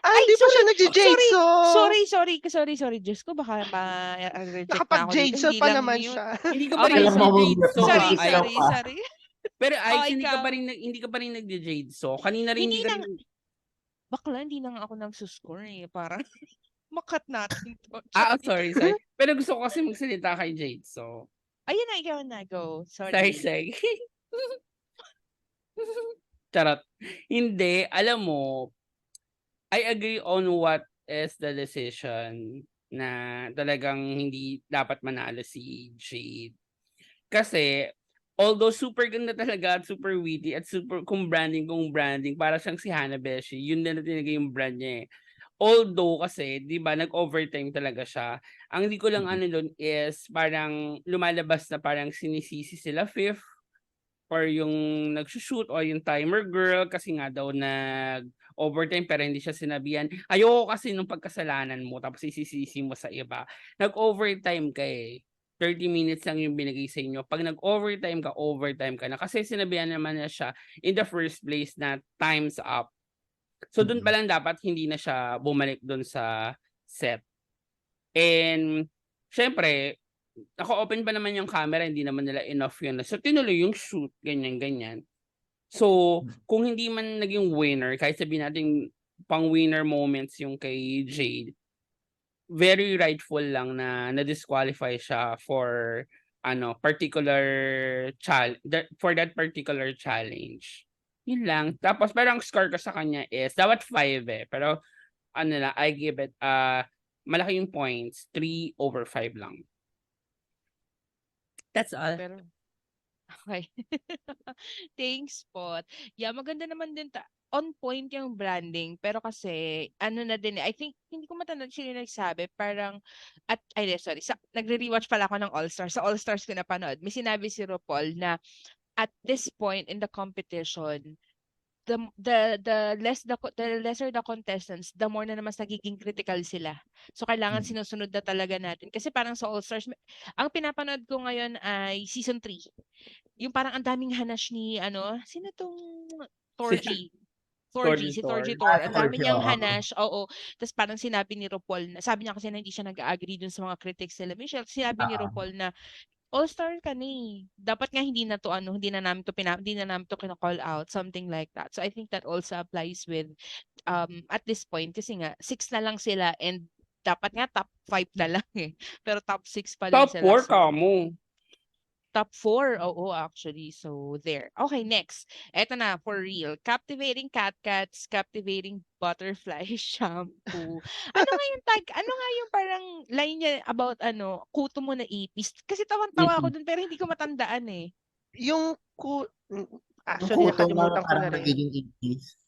Hindi pa siya nag-jade, so... Sorry. Diyos ko, baka ma-reject na ako dito. Nakapag-jade, so Hindi pa lang naman yun. siya. Hindi ka pa rin Okay, nag-jade so, sorry. Ike's. Pero Ike's, hindi ikaw. ka pa rin nag-jade so. Kanina rin Hindi hindi ka na, rin... bakla, hindi na nga ako nagsuscore eh. Parang, makat natin to. sorry. Pero gusto ko kasi magsalita kay Jade, so... Ayun na, ikaw na, go. Sorry. Say. Charot. Hindi, alam mo, I agree on what is the decision na talagang hindi dapat manalo si Jade. Kasi, although super ganda talaga at super witty at super kung branding, para siyang si Hanabeshi, yun na talaga yung brand niya eh. Although kasi, di ba, nag-overtime talaga siya. Ang hindi ko lang doon is parang lumalabas na parang sinisisi sila fifth or yung nagsushoot o yung timer girl kasi nga daw nag-overtime pero hindi siya sinabihan. Ayoko kasi nung pagkasalanan mo tapos isisisi mo sa iba. Nag-overtime ka eh. 30 minutes lang yung binigay sa inyo. Pag nag-overtime ka na. Kasi sinabihan naman na siya in the first place na time's up. So doon pa lang dapat hindi na siya bumalik doon sa set. And syempre, naka-open pa naman yung camera, hindi naman nila enough yun. So tinuloy yung shoot, ganyan. So kung hindi man naging winner, kahit sabihin natin pang winner moments yung kay Jade, very rightful lang na na-disqualify siya for particular for that particular challenge. Yun lang. Tapos pero ang score ko sa kanya is dapat 5 eh. Pero I give it malaki yung points, 3/5 lang. That's all. Pero, okay. Thanks po. Yeah, maganda naman din on point yung branding. Pero kasi, na din, I think, hindi ko matanda sino nagsabi, parang, nagre-rewatch pala ako ng All-Stars. Sa All-Stars ko napanood, may sinabi si RuPaul na, at this point in the competition, the lesser the contestants, the more na naman nagiging critical sila. So kailangan sinusunod na talaga natin. Kasi parang sa All Stars, ang pinapanood ko ngayon ay season 3. Yung parang ang daming hanash ni sino tong Torgy? Si Torgy Tor. Ang dami niyang hanash. Oo. Tapos parang sinabi ni RuPaul, sabi niya kasi na hindi siya nag-agree dun sa mga critics nila. Michelle, sinabi ni RuPaul na all-star ka na eh. Dapat nga hindi na namin to kina-call out, something like that. So I think that also applies with at this point kasi nga 6 na lang sila and dapat nga top 5 na lang eh. Pero top 6 pa din Top sila. 4 ka mo. top 4. Oo, actually. So, there. Okay, next. Eto na, for real. Captivating Catcats, Captivating Butterfly Shampoo. Ano nga yung parang line niya about kuto mo na ipis? Kasi tawang-tawa ako dun pero hindi ko matandaan eh. Yung Yung actually kuto na nakalimutan ko na parang rin. nagiging ipis.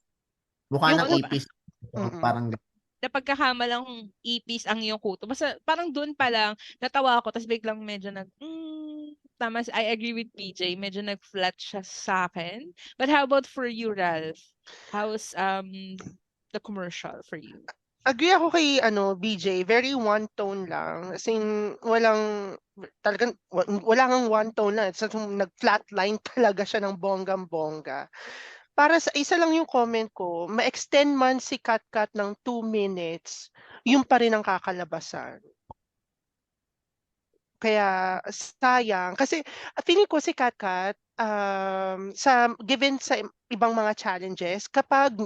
Mukha Yung ng ipis. Mm. Parang Na pagkakamalang ipis ang iyong kuto. Basta parang dun pa lang, natawa ako, tapos biglang medyo tama, I agree with PJ, medyo nag-flat siya sa akin. But how about for you, Ralph? How's the commercial for you? Agree ako kay BJ, very one tone lang. As in, talagang wala ngang one tone lang. So, nag-flatline talaga siya ng bonggang-bongga. Para sa isa lang yung comment ko, ma-extend man si Katkat ng 2 minutes, yun pa rin ang kakalabasan. Kaya sayang kasi feeling ko si Katkat given sa ibang mga challenges kapag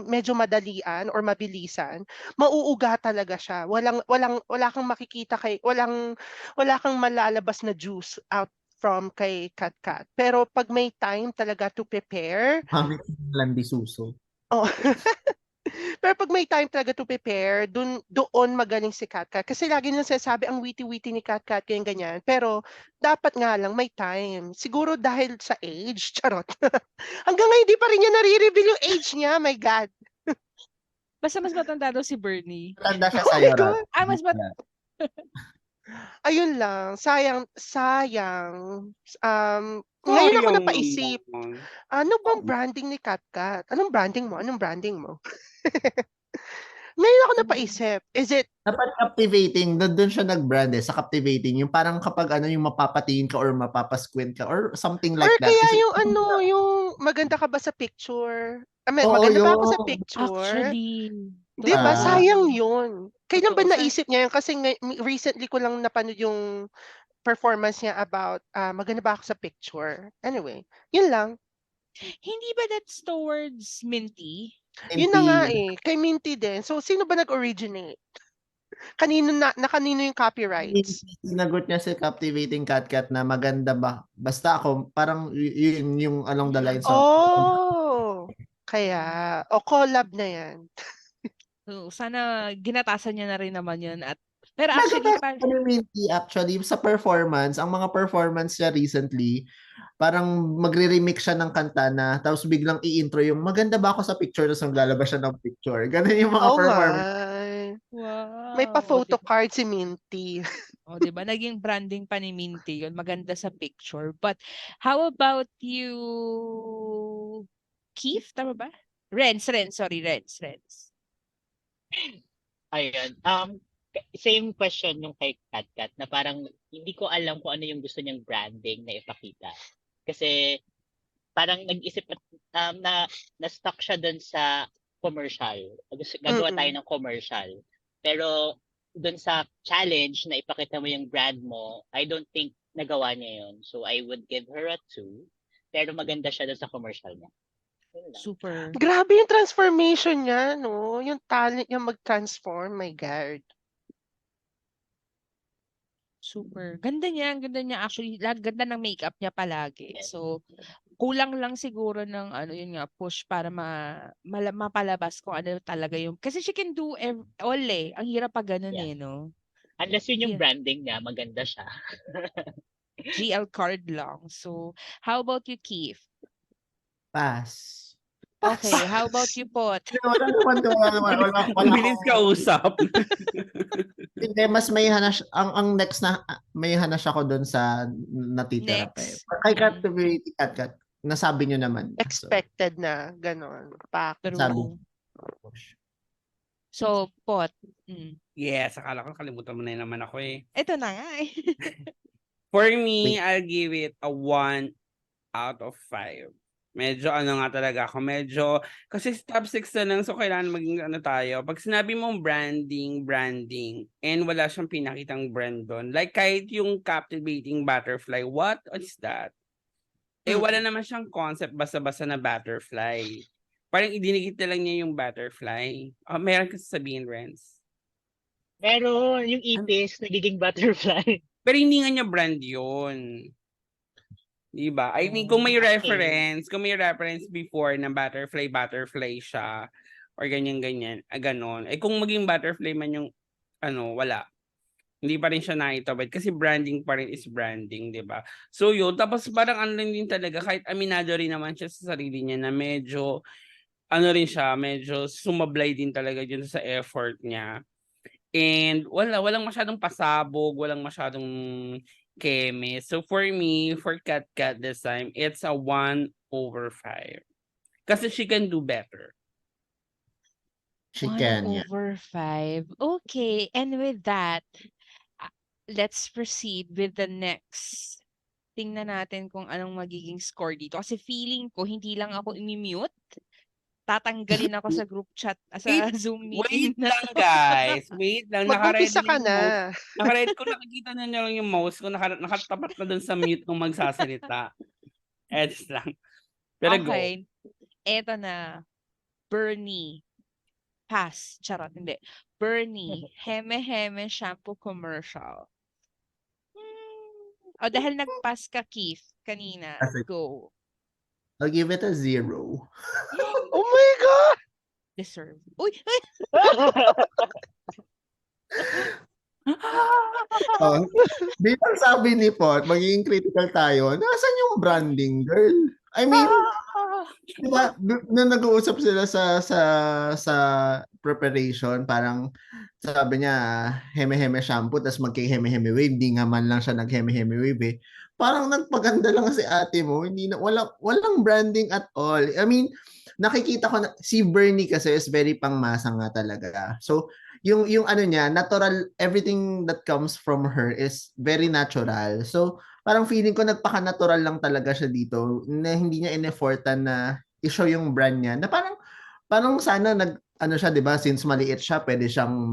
medyo madalian or mabilisan, mauuga talaga siya. Wala kang makikita wala kang malalabas na juice out from kay Katkat. Pero pag may time talaga to prepare, Mami Landi Suso. oh, pero pag may time talaga to prepare, doon magaling si Katkat. Kasi lagi nilang sinasabi ang witty-witty ni Katkat, ganyan. Pero dapat nga lang may time. Siguro dahil sa age, charot. Hanggang ngayon, di pa rin niya nare-reveal yung age niya. My God. Basta mas matanda daw si Bernie. Tanda siya Oh sa'yo, my God. Ah, mas Ayun lang. Sayang. Ngayon ako Sayang napaisip, naman. ano bang branding ni Katkat? Anong branding mo? Ngayon ako napaisip, is it Dapat captivating, doon siya nag-brand sa captivating. Yung parang kapag yung mapapatingin ka or mapapasquint ka or something like or that. kaya Kasi, yung maganda ka ba sa picture? oo, Maganda ba ako sa yung, picture? actually. Di ba? Totoo. Sayang yun. Kailan ba Totoo. naisip niya yun? Kasi recently ko lang napanood yung performance niya about maganda ba ako sa picture. Anyway, yun lang. Hindi ba that's towards Minty? Yun na nga hindi, Kay Minty din. So, sino ba nag-originate? Kanino yung copyrights? sinagot niya si Captivating Catcat na maganda ba? Basta ako, parang yun yung along the lines of, Oh! Kaya, collab na yan. So, sana ginatasan niya na rin naman yun. Pero maganda actually, ni Minty actually sa performance, ang mga performance niya recently, parang magre-remix siya ng kanta na tapos biglang i-intro yung maganda ba ako sa picture tapos maglalabas siya ng picture. Ganun yung mga Oo nga. performance. May wow. pa-photo card si Minty. O, di ba? Naging branding pa ni Minty yun. Maganda sa picture. But, how about you, Keith? Tama ba? Renz. Sorry, Renz. Ayun. Same question yung kay Katkat na parang hindi ko alam kung ano yung gusto niyang branding na ipakita. Kasi parang nag-isip na-stuck siya dun sa commercial. Gagawa tayo ng commercial. Pero dun sa challenge na ipakita mo yung brand mo, I don't think nagawa niya yun. So I would give her a 2. Pero maganda siya dun sa commercial niya. Yun lang. Super. Grabe yung transformation niya, no? Yung talent niya mag-transform, my God. Super. Ganda niya. Actually, ganda ng makeup niya palagi. Yes. So, kulang lang siguro ng yun nga, push para mapalabas kung ano talaga yung, kasi she can do all Ang hirap pa ganun Yeah. no? Unless yun yung Yeah. branding niya, maganda siya. GL card lang. So, how about you, Keith? Pass. Okay, how about you, Pot? Wala naman. Ang bilis ka usap. Hindi, mas may hanas, ang next na, may hanas ako doon sa natitira pa eh. Next. Kay Captivating Catcat, nasabi nyo naman. Expected na, ganon. True. So, Pot. Yes, akala ko kalimutan mo na naman ako eh. Ito na nga eh. For me, I'll give it a 1 out of 5. Medyo nga talaga ako. Kasi top 6 na lang, so kailangan maging tayo. Pag sinabi mong branding, and wala siyang pinakitang brand doon. Like kahit yung Captivating Butterfly, what is that? Wala naman siyang concept basta-basta na butterfly. Parang idinikit na lang niya yung butterfly. Meron ka sasabihin, Renz? Pero yung ipis, nagiging butterfly. Pero hindi nga niya brand yun. Diba? I mean, kung may Okay. reference before na butterfly siya, or ganyan-ganyan, ganon. Eh kung maging butterfly man yung, wala. Hindi pa rin siya naitawid kasi branding pa rin is branding, di ba? So yun, tapos parang ano rin din talaga, kahit aminado rin naman siya sa sarili niya na medyo, rin siya, medyo sumablay din talaga dyan sa effort niya. And walang masyadong pasabog, walang masyadong keme. So for me, for Kat this time, it's a 1/5. Kasi she can do better. She 1 can, yeah. over 5. Okay, and with that, let's proceed with the next. Tingnan natin kung anong magiging score dito. Kasi feeling ko, hindi lang ako imi-mute. Tatanggalin ako sa group chat, sa Zoom meeting Wait na lang, to. guys. Wait lang. Mag-umpisa Naka-ready ka yung mouse. na. Naka-ready ko, nakikita na niyo yung mouse ko. Nakatapat na dun sa mute nung magsasalita. Edits lang. Pero go. Okay, eto na. Bernie. Pass. Charot, hindi. Bernie. Heme-heme shampoo commercial. O, dahil nag-pass ka, Keith, kanina. Kasi- Go. I'll give it a 0. Oh my God! Deserve. Uy! Oh, bilang sabi ni Pot, magiging critical tayo. Nasaan yung branding, girl? I mean, di ba, nung nag-uusap sila sa preparation, parang sabi niya, heme-heme shampoo, tapos magkay-heme-heme wave. Di nga man lang siya nag-heme-heme wave eh. Parang nagpaganda lang si ate mo. Hindi na, walang branding at all. I mean, nakikita ko na, si Bernie kasi is very pangmasa nga talaga. So, yung ano niya, natural, everything that comes from her is very natural. So, parang feeling ko nagpaka-natural lang talaga siya dito na hindi niya in-effortan na i-show yung brand niya. Na parang sana ano siya, 'di ba? Since maliit siya, pwede siyang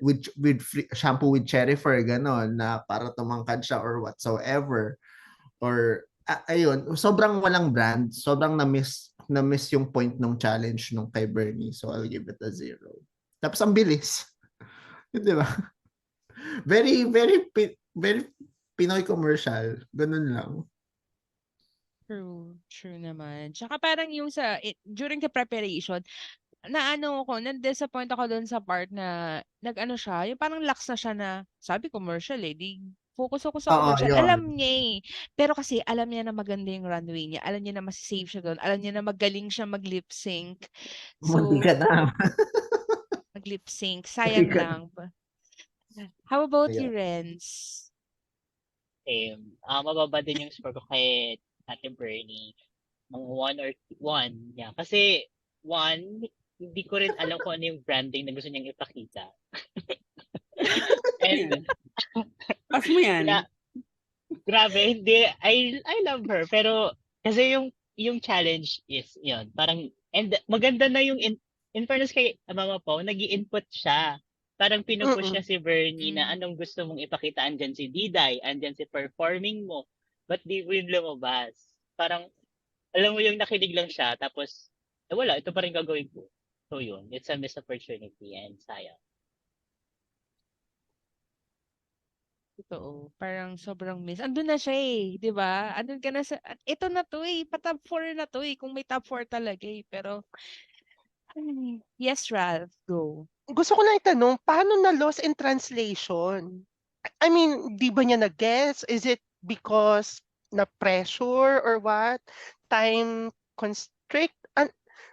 with shampoo with cherry fur ganon na para tumangkad siya or whatsoever. Or ayun, sobrang walang brand, sobrang na-miss yung point ng challenge nung kay Bernie. So I'll give it a 0. Tapos ang bilis. 'Di ba? Very very Pinoy commercial. Ganun lang. True naman. Tsaka parang yung during the preparation, na-disappoint ako dun sa part na nag-ano siya, yung parang lax na siya na, sabi commercial di focus ako sa Oo, commercial. yun. Alam niya eh. Pero kasi alam niya na maganda yung runway niya. Alam niya na masisave siya doon. Alam niya na magaling siya mag-lip sync. Munti So, ka na. mag-lip sync. Sayang ka lang. How about you, Ayun. Renz? Mababa din yung score ko kay Ate Bernie. Mga 1 or 1. Yeah. Kasi 1, hindi ko rin alam kung ano yung branding na gusto niyang ipakita. And Pass mo yan. yeah, grabe, hindi. I love her. Pero kasi yung challenge is yun. Parang, and maganda na yung in fairness kay Mama Pao, nag-i-input siya. Parang pinupush niya si Bernie na anong gusto mong ipakita. Andyan si Diday, andyan si performing mo. Ba't di mo yun lumabas? Parang, alam mo yung nakinig lang siya, tapos, wala, ito pa rin gagawin ko. So yun, it's a missed opportunity and sayang. Totoo. Parang sobrang miss. Andun na siya eh, 'di ba? Andun ka na sa ito na 'to eh, pa-top 4 na 'to eh, kung may top 4 talaga eh. Pero yes, Ralph, go. Gusto ko lang itanong, paano na lost in translation? I mean, di ba niya na-guess? Is it because na pressure or what? Time constrict?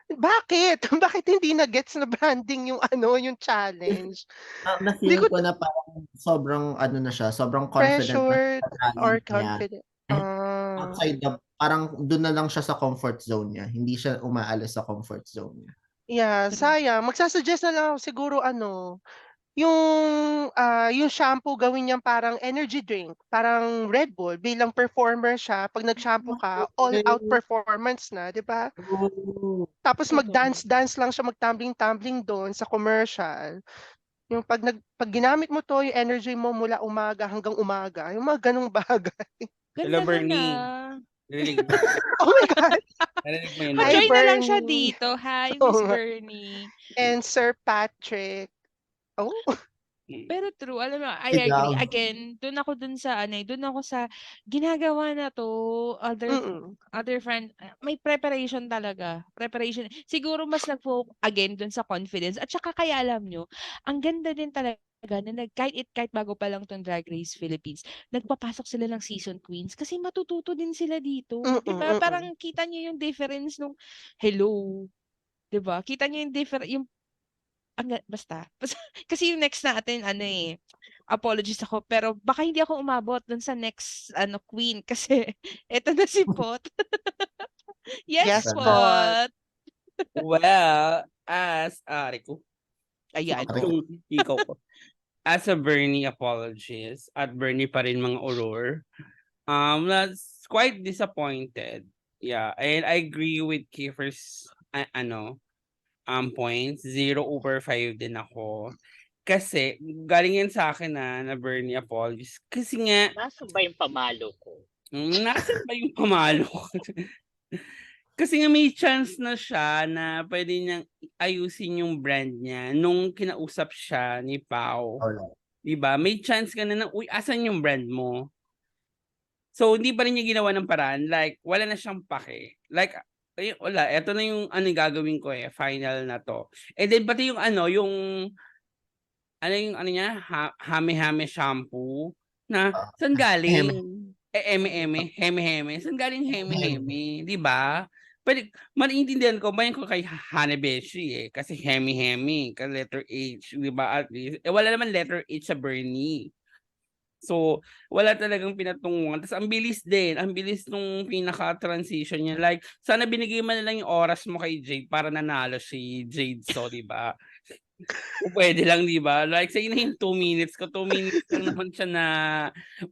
Bakit? Bakit hindi na-gets na branding yung yung challenge? Hindi Na-feel ko ko na parang sobrang ano na siya, sobrang confident na pressured sa talent or niya. confident. Outside parang doon na lang siya sa comfort zone niya. Hindi siya umaalis sa comfort zone niya. Yeah, sayang. Magsasuggest na lang ako siguro yung shampoo gawin niyang parang energy drink, parang Red Bull bilang performer siya. Pag nag-shampoo ka, all out performance na, 'di ba? Tapos Totoo. mag-dance lang siya, mag-tumbling-tumbling doon sa commercial. Yung pag ginamit mo 'to, yung energy mo mula umaga hanggang umaga, yung mga ganong bagay. Ganda Hello, nun Bernie. ah. Narinig mo. Oh my God! Narinig mo yun, Hi, Pa-join na lang siya Bernie. dito. Hi, Oo Miss nga. Bernie. And Sir Patrick. Oh, Pero true, alam mo, I agree. Love. Again, dun ako sa ginagawa na 'to, Mm. other friend, may preparation talaga, preparation. Siguro mas again dun sa confidence at saka kaya alam niyo, ang ganda din talaga na kahit bago pa lang 'tong Drag Race Philippines, nagpapasok sila ng season queens kasi matututo din sila Mm, dito, 'di ba? mm. Parang kita niyo yung difference nung hello, 'di ba? Kita niyo yung basta. Kasi yung next natin apologies ako pero baka hindi ako umabot dun sa next queen kasi eto na si Pot. Yes, Yes, Pot. Pot. Well, as Rico, Ayan, Sorry. oh. yung ikaw ko. As a Bernie apologist, at Bernie pa rin mga Aurora, that's quite disappointed. Yeah, and I agree with Kiefer's points. 0/5 din ako. Kasi galing yan sa akin na Bernie apologist. Kasi nga, Nasaan ba yung pamalo ko? nasan ba yung pamalo? Kasi nga may chance na siya na pwede niyang ayusin yung brand niya nung kinausap siya ni Pao. Wala. 'Di ba? May chance ka na uy, asan yung brand mo? So, hindi pa rin niya ginawa ng paraan. Like, wala na siyang pake. Like, ay, wala. Ito na yung gagawin ko final na to. And then, pati yung yung niya, hame-hame shampoo, na, saan galing? Heme-heme. Saan galing heme-heme? Di ba? Pwede, maintindihan ko, bayan ko kay Hanebeshi kasi heme-heme, ka letter H, di ba? At least, wala naman letter H sa Bernie. So, wala talagang pinatunguhan. Tapos, ang bilis nung pinaka-transition niya. Like, sana binigay mo na lang yung oras mo kay Jade para nanalo si Jade. So, di ba? Kung pwede lang, di ba? Like, sa'yo na yung 2 minutes ko. 2 minutes lang naman siya na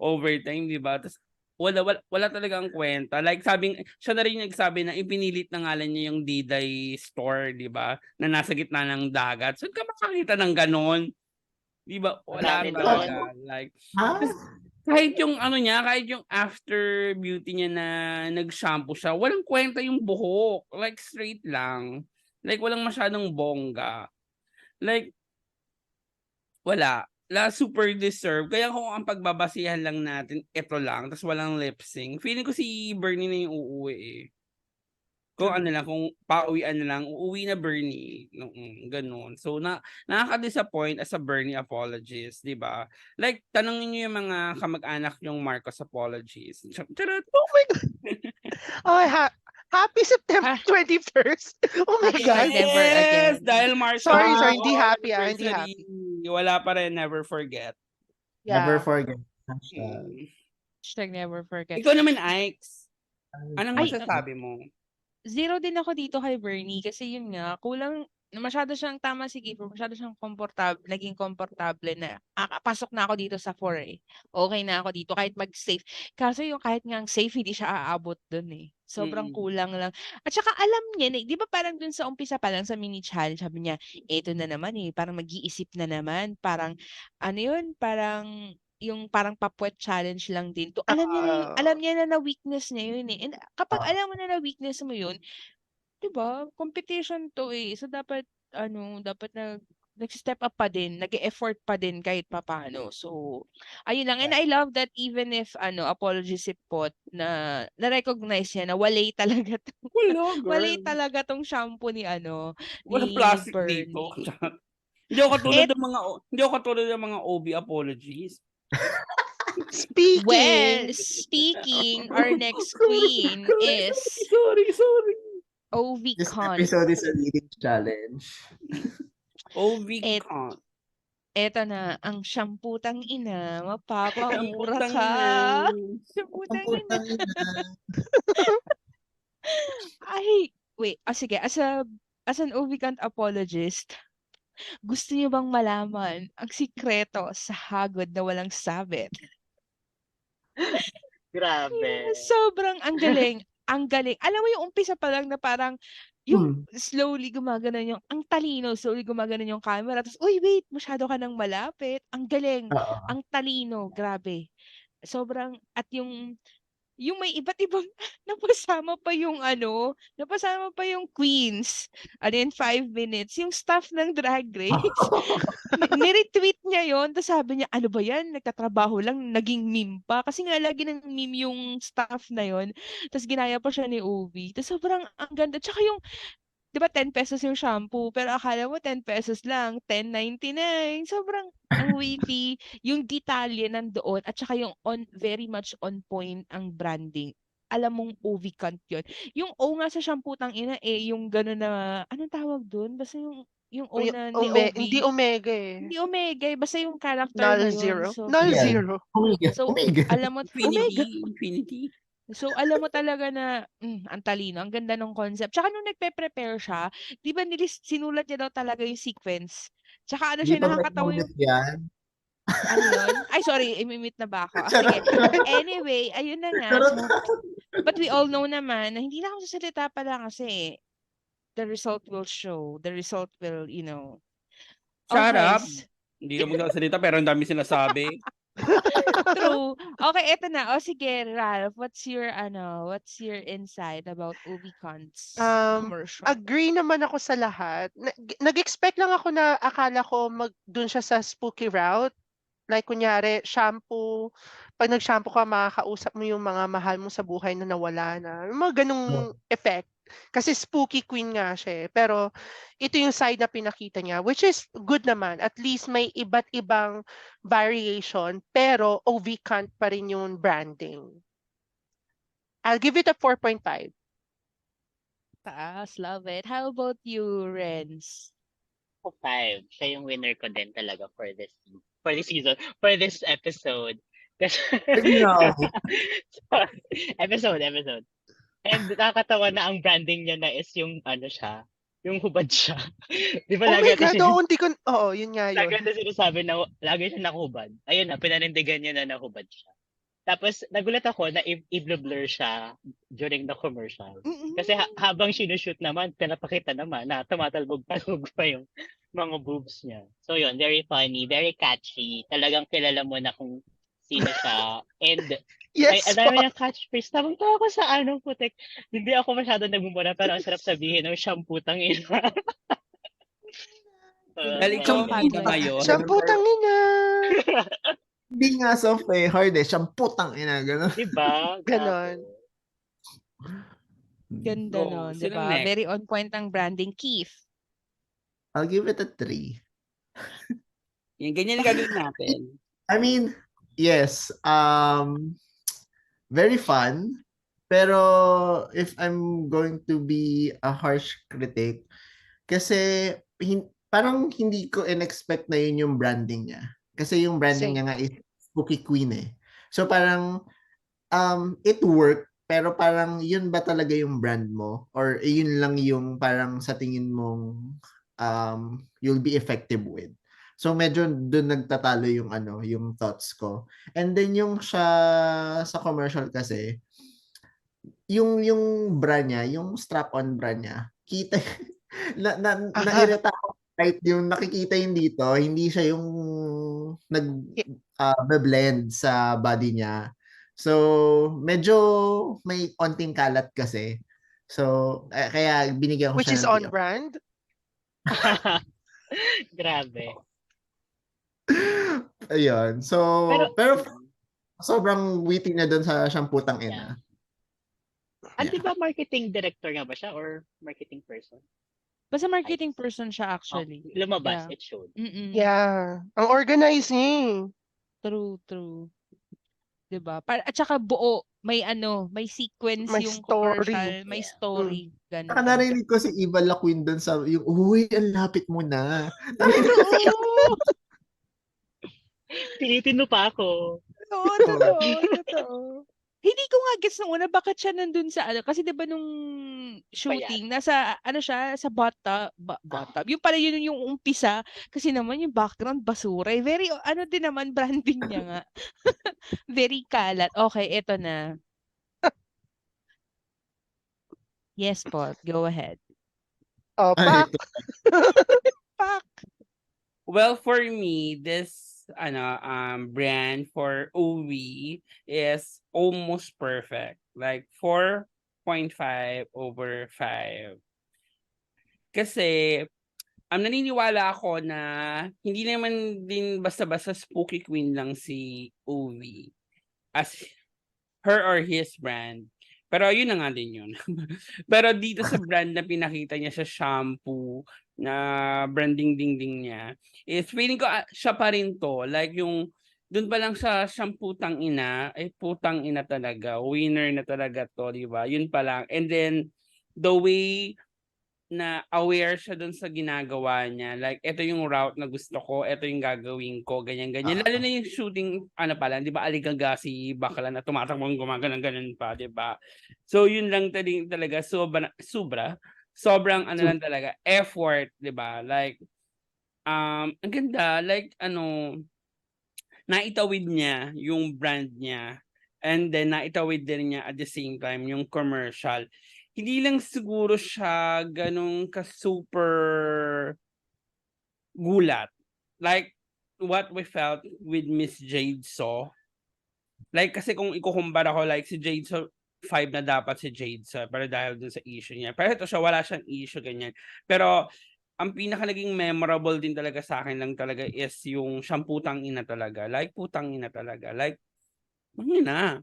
overtime, di ba? Tapos, wala talagang kwenta. Like, siya na rin nagsabi na ipinilit na ngalan niya yung Diday store, di ba? Na nasa gitna ng dagat. Saan ka makakita ng ganon? Di ba? Wala Madami talaga. Like, Ha? kahit yung kahit yung after beauty niya na nag-shampoo siya, walang kwenta yung buhok. Like, straight lang. Like, walang masyadong bongga. Like, wala. Super deserve. Kaya kung ang pagbabasihan lang natin, ito lang, tapos walang lip sync. Feeling ko si Bernie na yung uuwi Kung kung pauwian na lang, uuwi na Bernie. Ganun. So, nakaka-disappoint as a Bernie apologist, di ba? Like, tanongin niyo yung mga kamag-anak yung Marcos apologies. Charot! Oh my God. Oh, happy September 21st. Oh my Happy God. Never again. Dahil Marcos Sorry, hindi happy, hindi anniversary. happy. Wala pa rin, never forget. Never Yeah. forget. Never forget. Ikaw naman, Ike's. Anong Ay, masasabi mo? 0 din ako dito kay Bernie kasi yun nga, masyado siyang tama si Kiefer, masyado siyang naging komportable na, pasok na ako dito sa 4 Okay na ako dito kahit mag-safe. Kaso yung kahit ngang safe, hindi siya aabot dun Sobrang kulang lang. At saka alam niya di ba parang dun sa umpisa pa lang sa mini challenge, sabi niya, eto na naman parang mag-iisip na naman, parang ano yun, yung parang papuwet challenge lang din alam niya na weakness niya yun and kapag alam mo na weakness mo yun, 'di ba, competition 'to So dapat nag-step up pa din, nag-e-effort pa din kahit papaano. So, ayun lang and I love that even if apology si Pot na na-recognize niya na walay talaga Wala, walay girl. talaga 'tong shampoo ni Walang ni plastic dito. Bernie. Hindi ako katulad ng mga OB apologies. Speaking, our next queen is Sorry. OV This Con. episode is a leading challenge. OV Et con. Eto na, ang syamputang ina, mapapamura Putang ka. ina. Syamputang Ang ina. putang ina. Ay, wait, sige, as an OV-Cant apologist, gusto niyo bang malaman ang sikreto sa hagod na walang sabit? Grabe. Sobrang ang galing. Ang galing. Alam mo yung umpisa pa lang na parang yung slowly gumaganon ang talino, slowly gumaganon yung camera. Tapos, uy, wait, masyado ka nang malapit. Ang galing. Oo. Ang talino. Grabe. Sobrang, at yung yung may iba't ibang napasama pa yung ano, napasama pa yung queens. Ano yun, 5 minutes. Yung staff ng Drag Race. Ni-retweet niya yon, tapos sabi niya, ano ba yan? Nagtatrabaho lang, naging meme pa. Kasi nga lagi ng meme yung staff na yon. Tapos ginaya pa siya ni Ovi. Tapos sobrang ang ganda. Tsaka yung, di ba 10 pesos yung shampoo, pero akala mo 10 pesos lang, 10.99. Sobrang ang witty, yung detalye nandoon, at saka yung very much on point ang branding. Alam mong Ovi Kant yun. Yung O nga sa shampoo tang ina yung gano'n na, anong tawag dun? Basta yung O na ni Hindi Ovi. Omega eh. Hindi Omega, basta yung character Null na yun. Zero. So, Null Yeah. Zero. so Omega. alam mo, Omega. Infinity. So, alam mo talaga na, ang talino, ang ganda ng concept. Tsaka nung nagpe-prepare siya, di ba sinulat niya daw talaga yung sequence. Tsaka ano Di siya, pa ba nakakatawa yung, nabanggit yan? ano yun? Ay, sorry, imimit na ba ako? Charot. Sige. Anyway, ayun na nga. Charot. So, but we all know naman na hindi na ako sasalita pala kasi the result will show. The result will, Shut Okay. up. Hindi ka magsasalita pero ang dami sinasabi. True. Okay, eto na. O sige, Ralph, what's your insight about Ubicon's commercial? Agree naman ako sa lahat. Nag-expect lang ako na akala ko dun siya sa spooky route. Like kunyari, shampoo. Pag nag-shampoo ka, makakausap mo yung mga mahal mo sa buhay na nawala na. Yung mga ganung effect. Kasi spooky queen nga siya eh. Pero ito yung side na pinakita niya, which is good naman. At least may iba't ibang variation, pero OV Kant pa rin yung branding. I'll give it a 4.5. Taas, love it. How about you, Renz? 5. Siya yung winner ko din talaga for this season, for this episode. Kasi, No. episode. And nakakatawa na ang branding niya na is yung ano siya, yung hubad siya. Di ba Oh lagi my God, natin oo, yun nga lagi yun. natin sinasabi na lagi siya nakahubad. Ayun na, pinanindigan niya na nahubad siya. Tapos nagulat ako na i-blur siya during the commercial. Kasi habang sinushoot naman, pinapakita naman na tumatalbog-talbog pa yung mga boobs niya. So yun, very funny, very catchy. Talagang kilala mo na kung sino siya. And Yes, ang dami niyang catchphrase. Tawag to ako sa putek. Hindi ako masyado nagmumura, pero ang sarap sabihin ng shampoo tang ina. Galing ka Comedy. ba ngayon? shampoo tangina. Hindi nga soft eh. Hard eh. Siyang putang ina. Gano'n. Diba? Ganon. Ganda Go. nun, di Sino ba? next? Very on point ang branding. Keith. I'll give it a 3. Yan, ganyan ang gagawin natin. I mean, yes. Very fun. Pero if I'm going to be a harsh critic, kasi parang hindi ko in-expect na yun yung branding niya. Kasi yung branding niya nga is Spooky Queen eh. So parang it worked, pero parang yun ba talaga yung brand mo? Or yun lang yung parang sa tingin mong you'll be effective with? So medyo doon nagtatalo yung thoughts ko. And then yung sa commercial kasi, yung bra niya, yung strap-on bra niya, kita nairita ako kahit yung nakikita yung dito, hindi siya yung blend sa body niya. So, medyo may onting kalat kasi. So, kaya binigyan ko Which siya is ng on PO. brand. Grabe. Ayun. So, pero sobrang witty na doon sa shampoo tang ina. Di ba marketing director nga ba siya or marketing person? Basta marketing person siya actually. Lumabas, Yeah. it showed. Yeah. Ang organized niya eh. True. Diba? At saka buo, may sequence May yung story. commercial, may Yeah. story. Saka Ganda. narinig ko si Eva La Queen doon sa yung, uy, ang lapit mo na. True! Tinitino pa ako. Oo, totoo. Hindi ko nga gets nung una bakit siya nandun sa kasi 'di ba nung shooting nasa siya sa bathtub. Yung pala yun yung umpisa kasi naman yung background basura. Very din naman branding niya nga. Very kalat. Okay, eto na. Yes, Paul. Go ahead. Pak. Pak. Well, for me, this brand for OV is almost perfect. Like 4.5/5. Kasi naniniwala ako na hindi naman din basta-basta spooky queen lang si OV as her or his brand. Pero yun na nga din yun. Pero dito sa brand na pinakita niya sa shampoo na branding ding niya, is feeling ko siya pa rin to. Like yung dun pa lang sa siyang putang ina, ay putang ina talaga. Winner na talaga to, di ba? Yun pa lang. And then, the way na aware siya dun sa ginagawa niya. Like, ito yung route na gusto ko, ito yung gagawin ko, ganyan-ganyan. Lalo na yung shooting, pala, di ba, aligaga si bakla na tumatakbong gumaganon-ganon pa, di ba? So, yun lang talaga, sobrang lang talaga, effort, di ba? Like, ang ganda, like, naitawid niya yung brand niya. And then, naitawid din niya at the same time yung commercial. Hindi lang siguro siya ganun ka-super gulat. Like, what we felt with Miss Jade So. Like, kasi kung ikukumpara ko, like, si Jade So, 5 na dapat si Jade So, pero dahil dun sa issue niya. Pero ito siya, wala siyang issue, ganyan. Pero, ang pinaka naging memorable din talaga sa akin lang talaga is yung siyang putang ina talaga. Like, putang ina talaga. Like, yun na.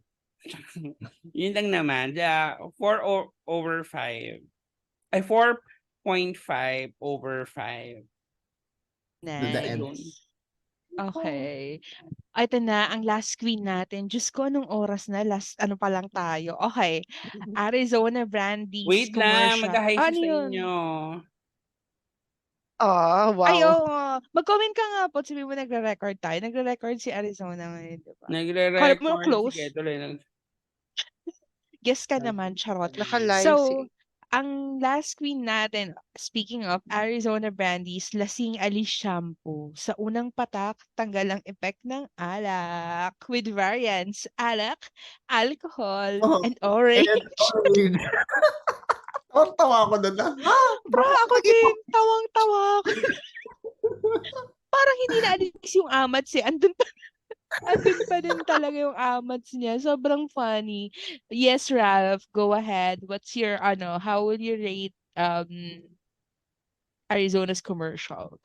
Yun lang naman. 4/5. Ay, 4.5/5. To the end. Nice. Okay. Ito na, ang last queen natin. Diyos ko, anong oras na? Last, ano pa lang tayo. Okay. Arizona Brandy's Wait lang, commercial. mag-hi siya Ano sa yun? inyo. Ay, Wow. oo. Mag-comment ka nga po. Sabi mo nagre-record tayo. Nagre-record si Arizona ngayon, di ba? Kala mo Nagre-record si close. Ketuloy ng Guess ka naman, charot. Naka-live So, si... ang last queen natin, speaking of Arizona Brandy's Lasing Alis Shampoo. Sa unang patak, tanggal ang effect ng alak with variants, alak, alcohol, Oh, and orange. and orange. Tawa ako doon na, Bro, ako din. Tawang-tawa ako. Parang hindi naalis yung amats eh. Andun pa din talaga yung amats niya. Sobrang funny. Yes, Ralph, go ahead. What's your, how will you rate Arizona's commercial?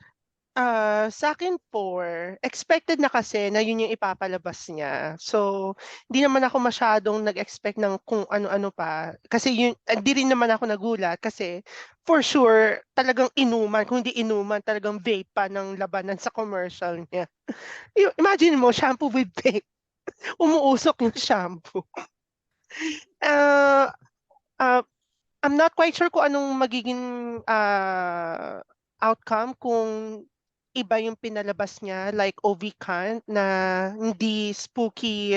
Sa akin 4. Expected na kasi na yun yung ipapalabas niya. So, hindi naman ako masyadong nag-expect ng kung ano-ano pa. Kasi yun, hindi rin naman ako nagulat kasi for sure, talagang inuman. Kung hindi inuman, talagang vape pa ng labanan sa commercial niya. Imagine mo, shampoo with vape. Umuusok yung shampoo. Uh, uh, I'm not quite sure kung anong magiging outcome kung iba yung pinalabas niya, like OV Kant na hindi spooky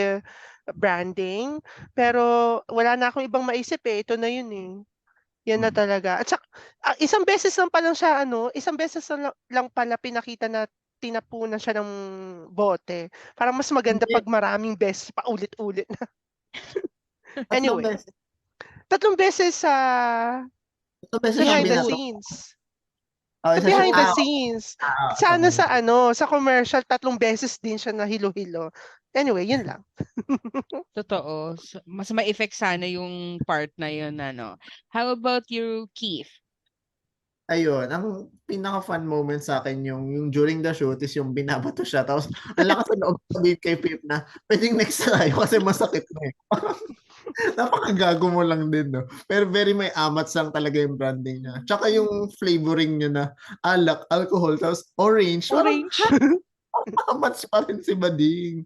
branding. Pero wala na akong ibang maisip eh. Ito na yun eh. Yan na talaga. At saka, isang beses lang pa lang siya, isang beses lang pala pinakita na tinapunan siya ng bote. Parang mas maganda Hindi. pag maraming beses pa ulit-ulit na. Tatlong Anyway, beses. 3 beses sa Tatlong beses siyang behind the binato. scenes. Oh, Sa isa behind the siya. scenes. Sa Sana sa commercial 3 beses din siya na hilo-hilo. Anyway, yun lang. Totoo. Mas ma-effect sana yung part na yun, How about you, Keith? Ayun, ang pinaka-fun moment sa akin yung during the shoot is yung binabato siya. Tapos, ang lakas ng loob sabihin kay Pip na, pwedeng next tayo kasi masakit na eh. Napakagago mo lang din, no? Pero very may amats lang talaga yung branding niya. Tsaka yung flavoring niya na alak, alcohol, tapos orange. Orange. Amats pa rin si Bading.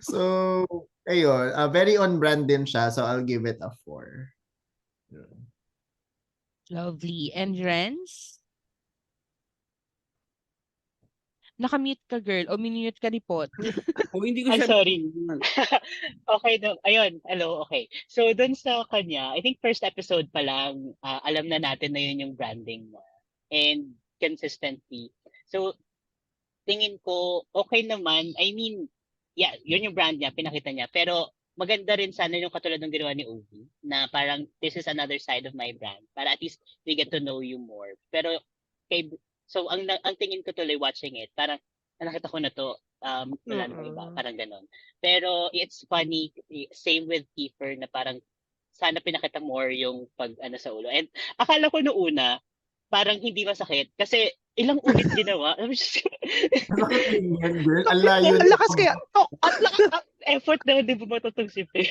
So, ayun. Very on-brand din siya. So, I'll give it a 4. Lovely. And Renz? Nakamute ka, girl. O minute ka ni Pot. Oh, hindi ko I'm siya sorry. Okay, no. Ayun, hello, okay. So, dun sa kanya, I think first episode pa lang, alam na natin na yun yung branding mo. And consistently. So, tingin ko, okay naman. I mean, yeah, yun yung brand niya, pinakita niya. Pero, maganda rin sana yung katulad ng ginawa ni Ovi, na parang, this is another side of my brand. Para at least, we get to know you more. Pero, so, ang tingin ko tuloy watching it, parang, nakita ko na to, wala namang iba, Mm. parang ganon. Pero it's funny, same with Kiefer na parang sana pinakita more yung pag ano sa ulo. And akala ko noong una, parang hindi masakit kasi ilang ulit ginawa. Masakit din yan, girl. Ang layo Ang lakas kaya. Oh, Effort naman din bumato tong si Faye.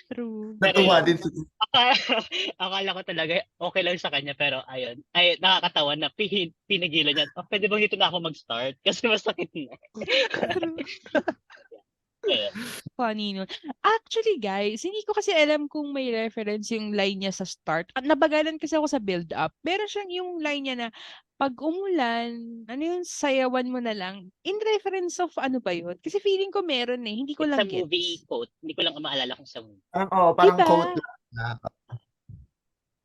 True. Pero natuwa yun, din si akala, akala ko talaga okay lang sa kanya pero ayun, ay nakakatawa na pinigilan niya. Oh, pwede bang dito na ako mag-start? Kasi masakit na. True. Ayun. Funny nun. Actually, guys, hindi ko kasi alam kung may reference yung line niya sa start. At nabagalan kasi ako sa build-up. Meron siyang yung line niya na, pag umulan, ano yun, sayawan mo na lang. In reference of ano ba yun? Kasi feeling ko meron eh. Hindi ko It's a lang movie gets. quote. Hindi ko lang maalala kung sa movie. parang Diba? quote lang na.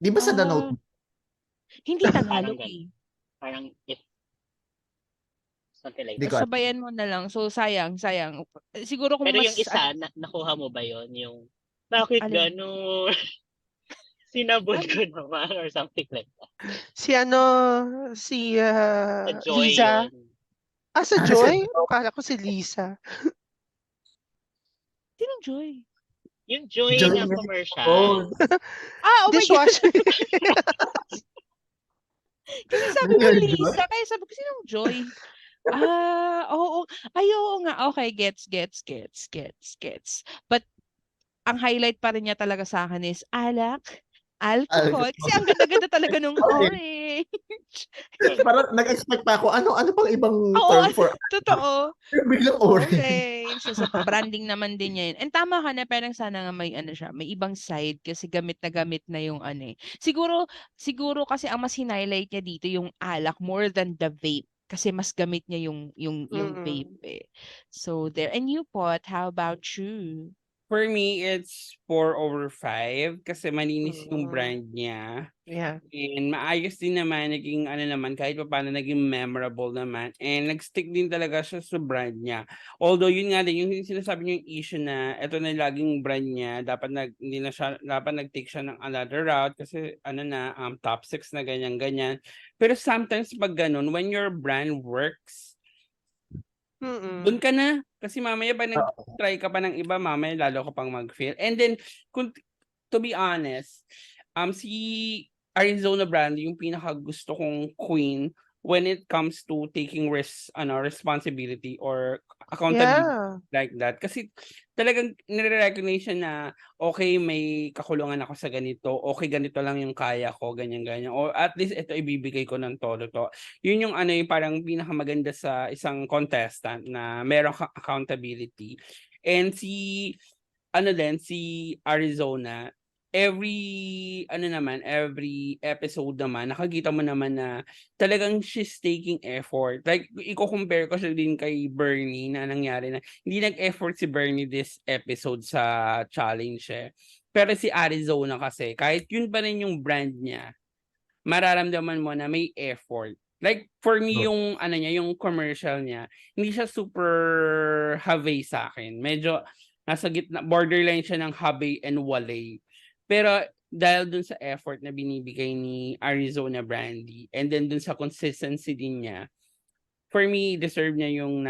Di ba sa The Ah, Notebook? hindi Parang Tagalog ganun. eh. Parang if something like Di that. ko alam. Sabayan mo na lang. So, sayang. Siguro kung Pero mas, yung isa, nakuha mo ba yon yung bakit alin, gano'n? Sinabot ano, ko naman or something like that. Si ano, si Sa Joy Liza. yun. Sa Joy? Akala ko si Lisa. sinong Joy? Yung Joy Joy na May- commercial. Oh, Oh my God. Dishwasher. Kasi sabi mo Mayor Joy? Lisa, kaya sabi ko, sinong Joy? Oo. Ay, oo nga. Okay, gets. But, ang highlight pa rin niya talaga sa akin is alak, alcohol. Kasi ang ganda-ganda talaga nung Okay. orange. Parang nag-expect pa ako, ano pang ibang Oo, term for totoo. biglang orange. Orange. So, sa branding naman din niya yun. And tama ka na, parang sana nga may ano siya, may ibang side kasi gamit na yung ano eh. Siguro kasi ang mas highlight niya dito yung alak more than the vape. Kasi mas gamit niya yung vape Mm. eh. So there. And you, Pot, how about you? For me, it's 4/5 kasi malinis yung Mm. brand niya. Yeah. And maayos din naman, naging ano naman, kahit papaano naging memorable naman. And nag-stick din talaga siya sa brand niya. Although yun nga din, yung sinasabi niyo yung issue na ito na laging brand niya, hindi na siya, dapat nag-take siya ng another route kasi ano na, top 6 na ganyan-ganyan. Pero sometimes pag ganun, when your brand works, doon Mm. ka na. Kasi mamaya pa nag-try ka pa ng iba, mamaya lalo ka pang mag-fail. And then, to be honest, si Arizona Brandy yung pinaka gusto kong queen when it comes to taking responsibility or accountability Yeah. like that. Kasi talagang nire-recognize siya na okay, may kakulungan ako sa ganito, okay, ganito lang yung kaya ko, ganyan-ganyan. Or at least ito ibibigay ko ng todo to. Yun yung ano yung parang pinakamaganda sa isang contestant na merong accountability. And si Arizona, every episode naman, nakikita mo naman na talagang she's taking effort. Like, i-compare ko siya din kay Bernie na nangyari na hindi nag-effort si Bernie this episode sa challenge eh. Pero si Arizona kasi, kahit yun pa rin yung brand niya, mararamdaman mo na may effort. Like, for me, yung yung commercial niya, hindi siya super have sa akin. Medyo nasa gitna, borderline siya ng habe and wale. Pero dahil dun sa effort na binibigay ni Arizona Brandy and then dun sa consistency din niya, for me, deserve niya yung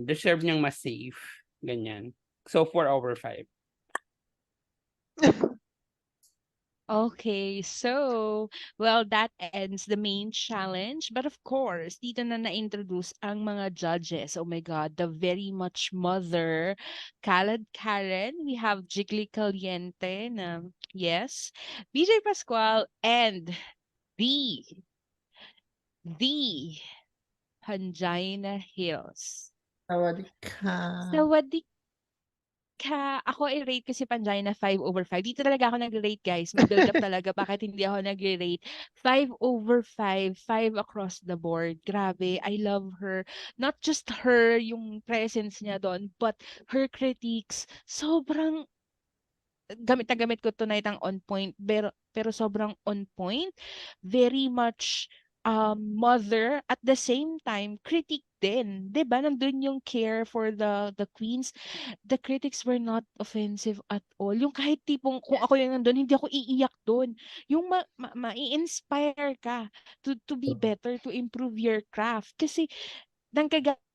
deserve niyang mas safe. Ganyan. So, 4/5. Okay, so, well, that ends the main challenge. But of course, dito na-introduce ang mga judges. Oh my God, the very much mother, Khaled Karen. We have Jiggly Caliente na, yes, BJ Pascual, and the Pangina Hills. Sawadee ka. Sawadee ako i-rate ko si Pangina 5/5. Dito talaga ako nag-rate, guys. May build up talaga. Bakit hindi ako nag-rate? 5/5. 5 across the board. Grabe. I love her. Not just her, yung presence niya doon, but her critiques. Sobrang gamit na gamit ko tonight ang on point. Pero sobrang on point. Very much mother at the same time critic din. 'Di ba? Nandun yung care for the queens. The critics were not offensive at all. Yung kahit tipong kung ako yung nandun, hindi ako iiyak doon. Yung ma-inspire ka to be better, to improve your craft. Kasi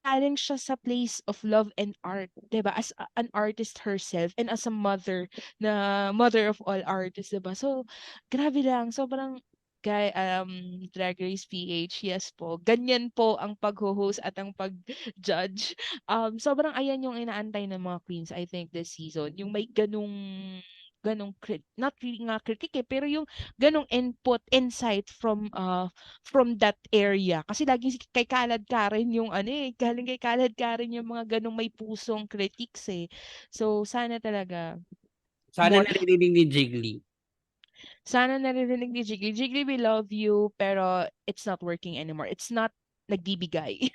galing siya sa place of love and art, 'di ba? As an artist herself and as a mother na mother of all artists, 'di ba? So, grabe lang, sobrang Drag Race PH, yes po. Ganyan po ang pagho-host at ang pag-judge. Sobrang ayan yung inaantay ng mga queens, I think, this season. Yung may not really nga critic pero yung ganong input, insight from that area. Kasi lagi kay Kalad Karen yung galing kay Kalad Karen yung mga ganong may pusong critics eh. So, sana talaga Sana more. naririnig ni Jiggly. Sana naririnig ni Jiggly. Jiggly, we love you, pero it's not working anymore. It's not nagbibigay.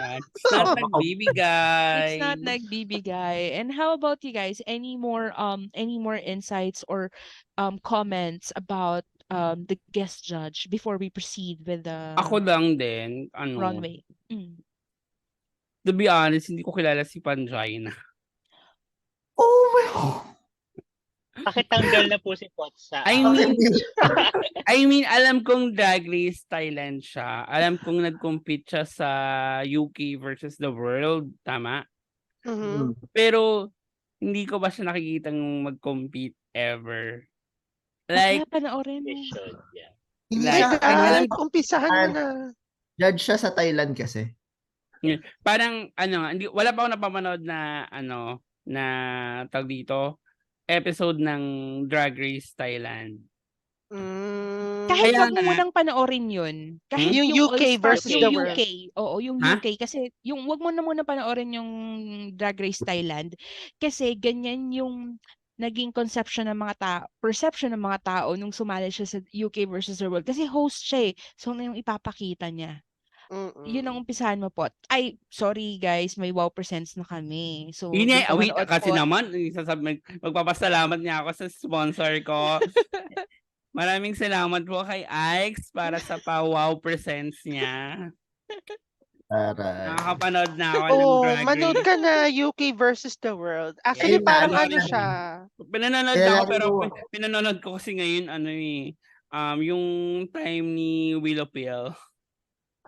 Yan. It's not Oo. It's not nagbibigay. nagbibigay. And how about you guys? Any more insights or comments about the guest judge before we proceed with the Ako lang din, runway? to be honest, hindi ko kilala si Panjay na. Oh, well. Pakitanggal na po si Pot sa I mean, alam kong Drag Race Thailand siya. Alam kong nag-compete siya sa UK versus the world. Tama? Mhm. Pero, hindi ko ba siya nakikitang mag-compete ever. Kaya Like, panoorin mo. They should, yeah. Hindi Like, siya, alam- Umpisahan mo na. judge siya sa Thailand kasi. parang, wala pa ako napapanood na, na tawag dito, episode ng Drag Race Thailand. Kahit Kaya wag mo nga- munang panoorin yun. Kahit Yung yung UK All-Star, versus yung the UK. world. Oo, yung Ha? UK. Kasi yung wag mo na muna panoorin yung Drag Race Thailand. Kasi ganyan yung naging perception ng mga tao nung sumali siya sa UK versus the world. Kasi host siya eh. So, ano yung ipapakita niya? Yun ang umpisahan mo po. Ay, sorry guys, may wow presents na kami. So, Yun dun nga, ka wait, manood kasi po. naman, magpapasalamat niya ako sa sponsor ko. Maraming salamat po kay Ike's para sa pa-wow presents niya. Para Nakakapanood na ako ng Oh, Drag manood Race. ka na UK versus the world. Actually, Ayun na, parang ano ano na. siya. Pinanonood Kaya ako, lang pero mo- pinanonood ko kasi ngayon, yung time ni Willow Pill.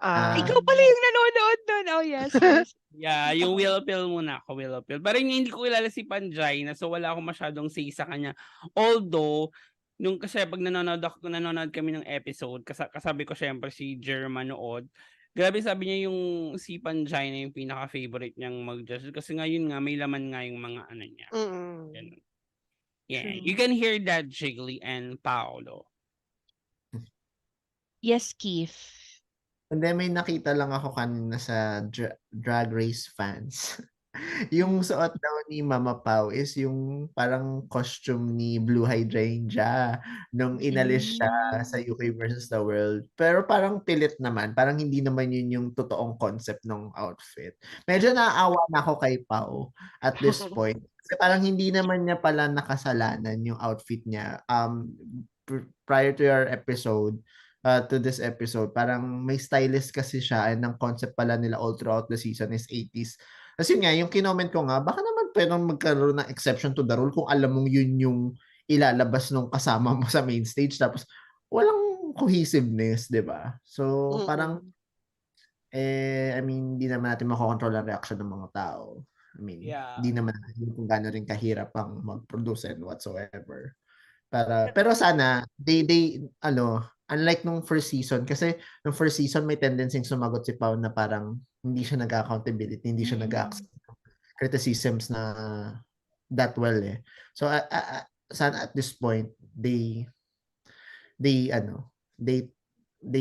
Ikaw pala yung nanonood nun. Oh, yes, yes. Yeah, yung Willow Pill muna ako, Willow Pill. Pero hindi ko kilala si Panjay na, so wala akong masyadong say sa kanya. Although, kasi pag nanonood kami ng episode, kasabi ko syempre si Jerma nood. Grabe, sabi niya yung si Panjay na yung pinaka-favorite niyang mag-judge. Kasi ngayon nga, may laman nga yung mga ano niya. Ganun. Yeah, True. you can hear that, Jiggly and Paolo. Yes, Keith. Hindi, may nakita lang ako kanina sa Drag Race fans. Yung suot daw ni Mama Pao is yung parang costume ni Blue Hydrangea nung inalis siya sa UK versus the world. Pero parang pilit naman. Parang hindi naman yun yung totoong concept ng outfit. Medyo naawa na ako kay Pao at this point. Kasi parang hindi naman niya pala nakasalanan yung outfit niya. Prior to your episode, to this episode, parang may stylist kasi siya and ang concept pala nila all throughout the season is 80s. Kasi nga, yung kinoment ko nga, baka naman pwedeng magkaroon ng exception to the rule kung alam mong yun yung ilalabas nung kasama mo sa main stage tapos walang cohesiveness, di ba? So, parang I mean, hindi naman natin makokontrol ang reaction ng mga tao. I mean, hindi naman natin kung gaano rin kahirap ang mag-produce and whatsoever. Pero sana, unlike nung first season, kasi nung first season may tendency sumagot si Pao na parang hindi siya nag-accountability, hindi siya nag-accept criticisms na that well eh. So, sana at this point, they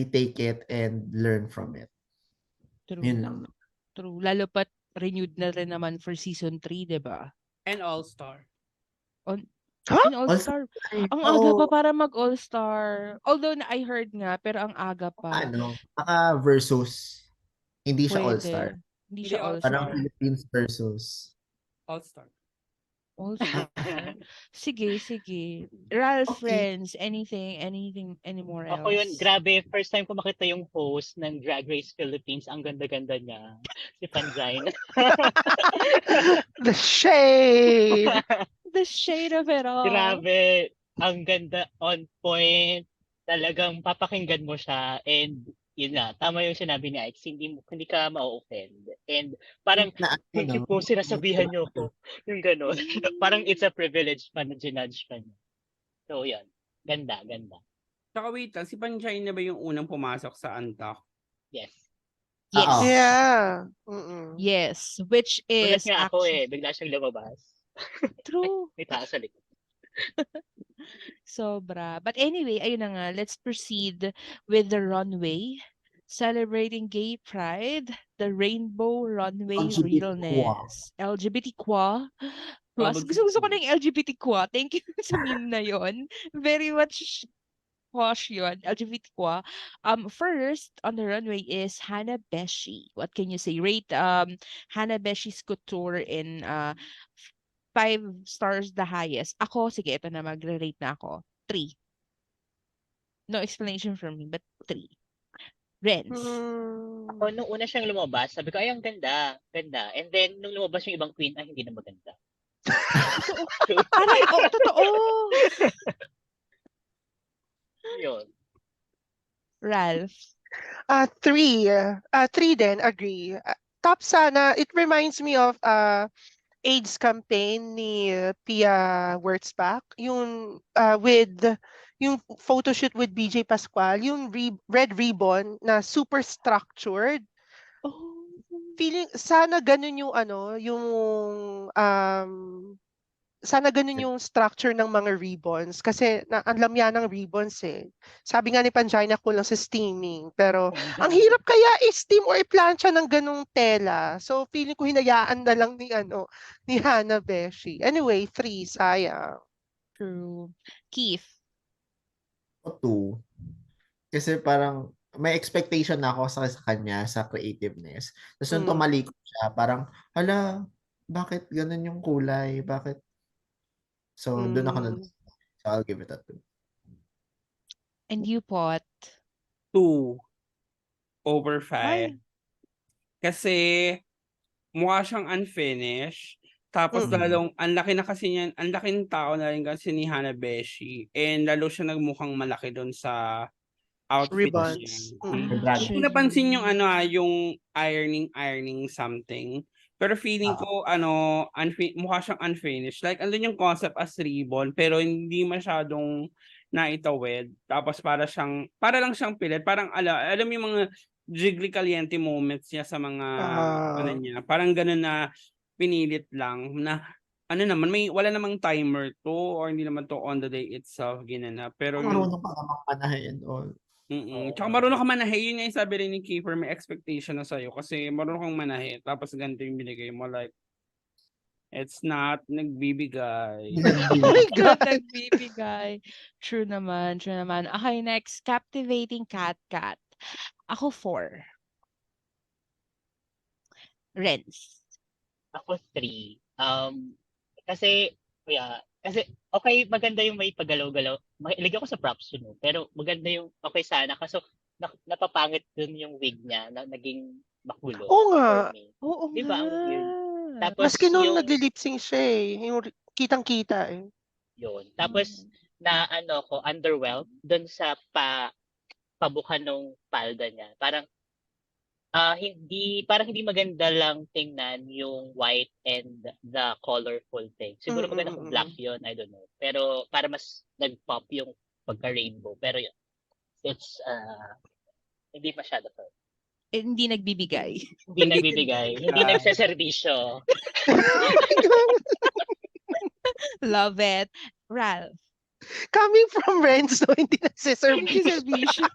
take it and learn from it. True. Yun lang. True. Lalo pat renewed na rin naman for season 3, di ba? And All-Star. In All-Star. Ang aga pa para mag-All-Star. Although I heard nga, pero ang aga pa. Baka versus. Hindi siya Pwede. All-Star. Hindi siya All-Star. Parang All-Star. Philippines versus. All-Star. All-Star. Sige. Ralph, Okay. friends, any more else? Ako yun, grabe, first time ko makita yung host ng Drag Race Philippines. Ang ganda-ganda niya. Si Panjay. The shade! The shade of it all. Grabe, ang ganda, on point. Talagang papakinggan mo siya. And yun na, tama yung sinabi ni Ike, hindi ka ma-offend. And parang, Na thank you ano, po, sinasabihan niyo ko. Yung gano'n. Parang it's a privilege pa na ginudge pa niya. So, yun. Ganda, ganda. Tsaka wait lang, si Panchai na ba yung unang pumasok sa Antak? Yes. Yes. Oo. Yeah. Mm-mm. Yes, which Gulat is nga ako actually bigla siyang lumabas. Ay, true. may tao sa likod. Sobra. But anyway, ayun na nga, let's proceed with the runway. Celebrating gay pride, the rainbow runway LGBT realness. LGBT qua plus. Mag- Gusto ko na yung LGBT qua. Thank you sa meme na yon. Very much posh yun. LGBT qua. First on the runway is Hannah Beshi. What can you say? Rate Hannah Beshi's couture in 5 stars the highest. Ako, sige, ito na, magre-rate na ako. 3. No explanation from me, but 3. Renz. Ako, nung una siyang lumabas, sabi ko, ay, ang ganda. Ganda. And then, nung lumabas yung ibang queen, ay, hindi na maganda. Totoo. Parang, oh, totoo. Yun. Ralph. 3. 3 din, agree. Top sana, it reminds me of AIDS campaign ni Pia Wurtzbach, yung with yung photo shoot with BJ Pascual, yung red ribbon na super structured. Oh. Feeling sana ganun yung sana ganun yung structure ng mga ribbons kasi ang lamya ng ribbons eh. Sabi nga ni Panjay na kulang sa steaming pero ang hirap kaya i-steam or i-plancha ng ganung tela. So feeling ko hinayaan na lang ni Hannah Beshi. Anyway, 3 sayang. True. Keith. O 2. Kasi parang may expectation na ako sa kanya, sa creativeness. Tapos nung tumalikod siya, parang, hala, bakit ganun yung kulay? Bakit? So, doon ako na. So, I'll give it a 2. And you, Pot. 2 over 5. Ay. Kasi mukha siyang unfinished. Tapos lalong, ang laki na kasi niyan, ang laki ng tao na rin kasi ni Hannah Beshi. And lalo siya nagmukhang malaki doon sa outfit niya. Ribbons. Hindi ko napansin yung yung ironing something. Pero feeling ko mukha siyang unfinished. Like andun yung concept as ribbon pero hindi masyadong naitawid. Tapos para lang siyang pilit. Parang alam mo yung mga jiggly caliente moments niya sa mga niya. Parang ganun na pinilit lang na wala namang timer to or hindi naman to on the day itself ginanap. Pero yung Marunong ka namang panahin all. Tsaka marunong ka manahe. Yun nga yung sabi rin ni Kiefer, may expectation na sa'yo kasi marunong kang manahe tapos ganito yung binigay mo. Like, it's not nagbibigay. Oh my God. Nagbibigay. True naman, true naman. Okay, next. Captivating Cat. Ako 4. Renz. Ako 3. Kasi, kasi okay, maganda yung may paggalaw-galaw. Mahilig ako sa props yun, pero maganda yung okay sana. Kaso, napapangit dun yung wig niya na naging makulo. Oo nga. For me. Oo Diba? nga. Tapos Maski nung yung, nagli-lip-sync siya eh. Yung kitang-kita eh. yun. Tapos, na ko, underwhelmed dun sa pabukan ng palda niya. Parang, parang hindi maganda lang tingnan yung white and the colorful thing. Siguro maganda kung black yun, I don't know. Pero para mas nag-pop yung pagka-rainbow. Pero yun, it's hindi masyado for me. Hindi nagbibigay. Hindi nagbibigay. Hindi nagseservisyo. Love it. Ralph. Coming from Renzo, hindi Hindi nagsiservisyo. servisyo.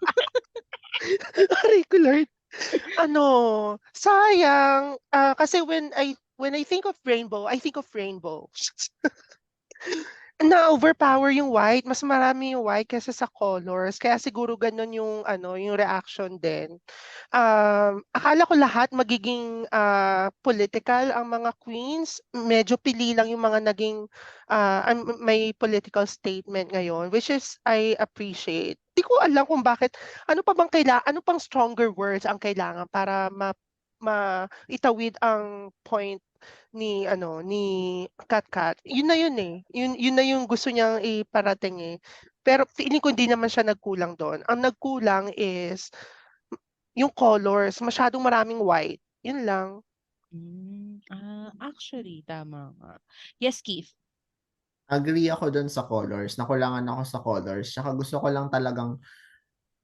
Aray ko, Lord. Sayang. Kasi when I think of rainbow, I think of rainbow. Na-overpower yung white. Mas marami yung white kaysa sa colors. Kaya siguro ganun yung reaction din. Akala ko lahat magiging political ang mga queens. Medyo pili lang yung mga naging may political statement ngayon, which is I appreciate. Di ko alam kung bakit, ano pang stronger words ang kailangan para itawid ang point ni Kat. Yun na yun eh. Yun na yung gusto niyang iparating eh. Pero feeling ko hindi naman siya nagkulang doon. Ang nagkulang is yung colors, masyadong maraming white. Yun lang. Actually, tama nga. Yes, Keith. Agree ako dun sa colors. Nakulangan ako sa colors. Tsaka gusto ko lang talagang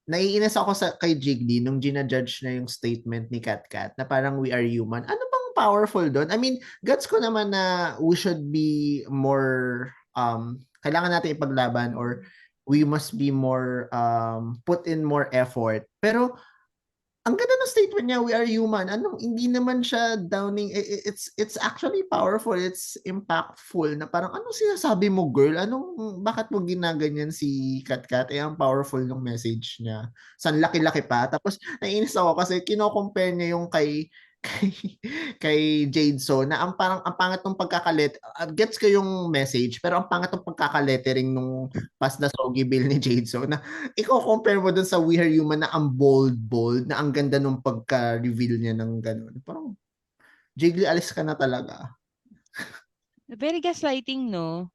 naiinis ako kay Jiggly nung ginajudge na yung statement ni Kat Kat na parang we are human. Ano bang powerful doon? I mean, gets ko naman na we should be more, kailangan natin ipaglaban or we must be more, put in more effort. Pero ang ganda ng statement niya, we are human. Hindi naman siya downing. It's actually powerful. It's impactful na parang, anong sinasabi mo, girl? Bakit mo ginaganyan si Katkat? Ang powerful ng message niya. San laki-laki pa. Tapos, naiinis ako kasi kino-compare niya yung kay, kay Jade So na ang pangit ng pagkakalet. Gets ko yung message, pero ang pangit ng pagkakalettering nung Pas the Soggy Bill ni Jade So na i-compare mo dun sa We Are Human na ang bold, na ang ganda nung pagka-reveal niya ng ganun. Parang, Jiggly, alis ka na talaga. Very gaslighting, no?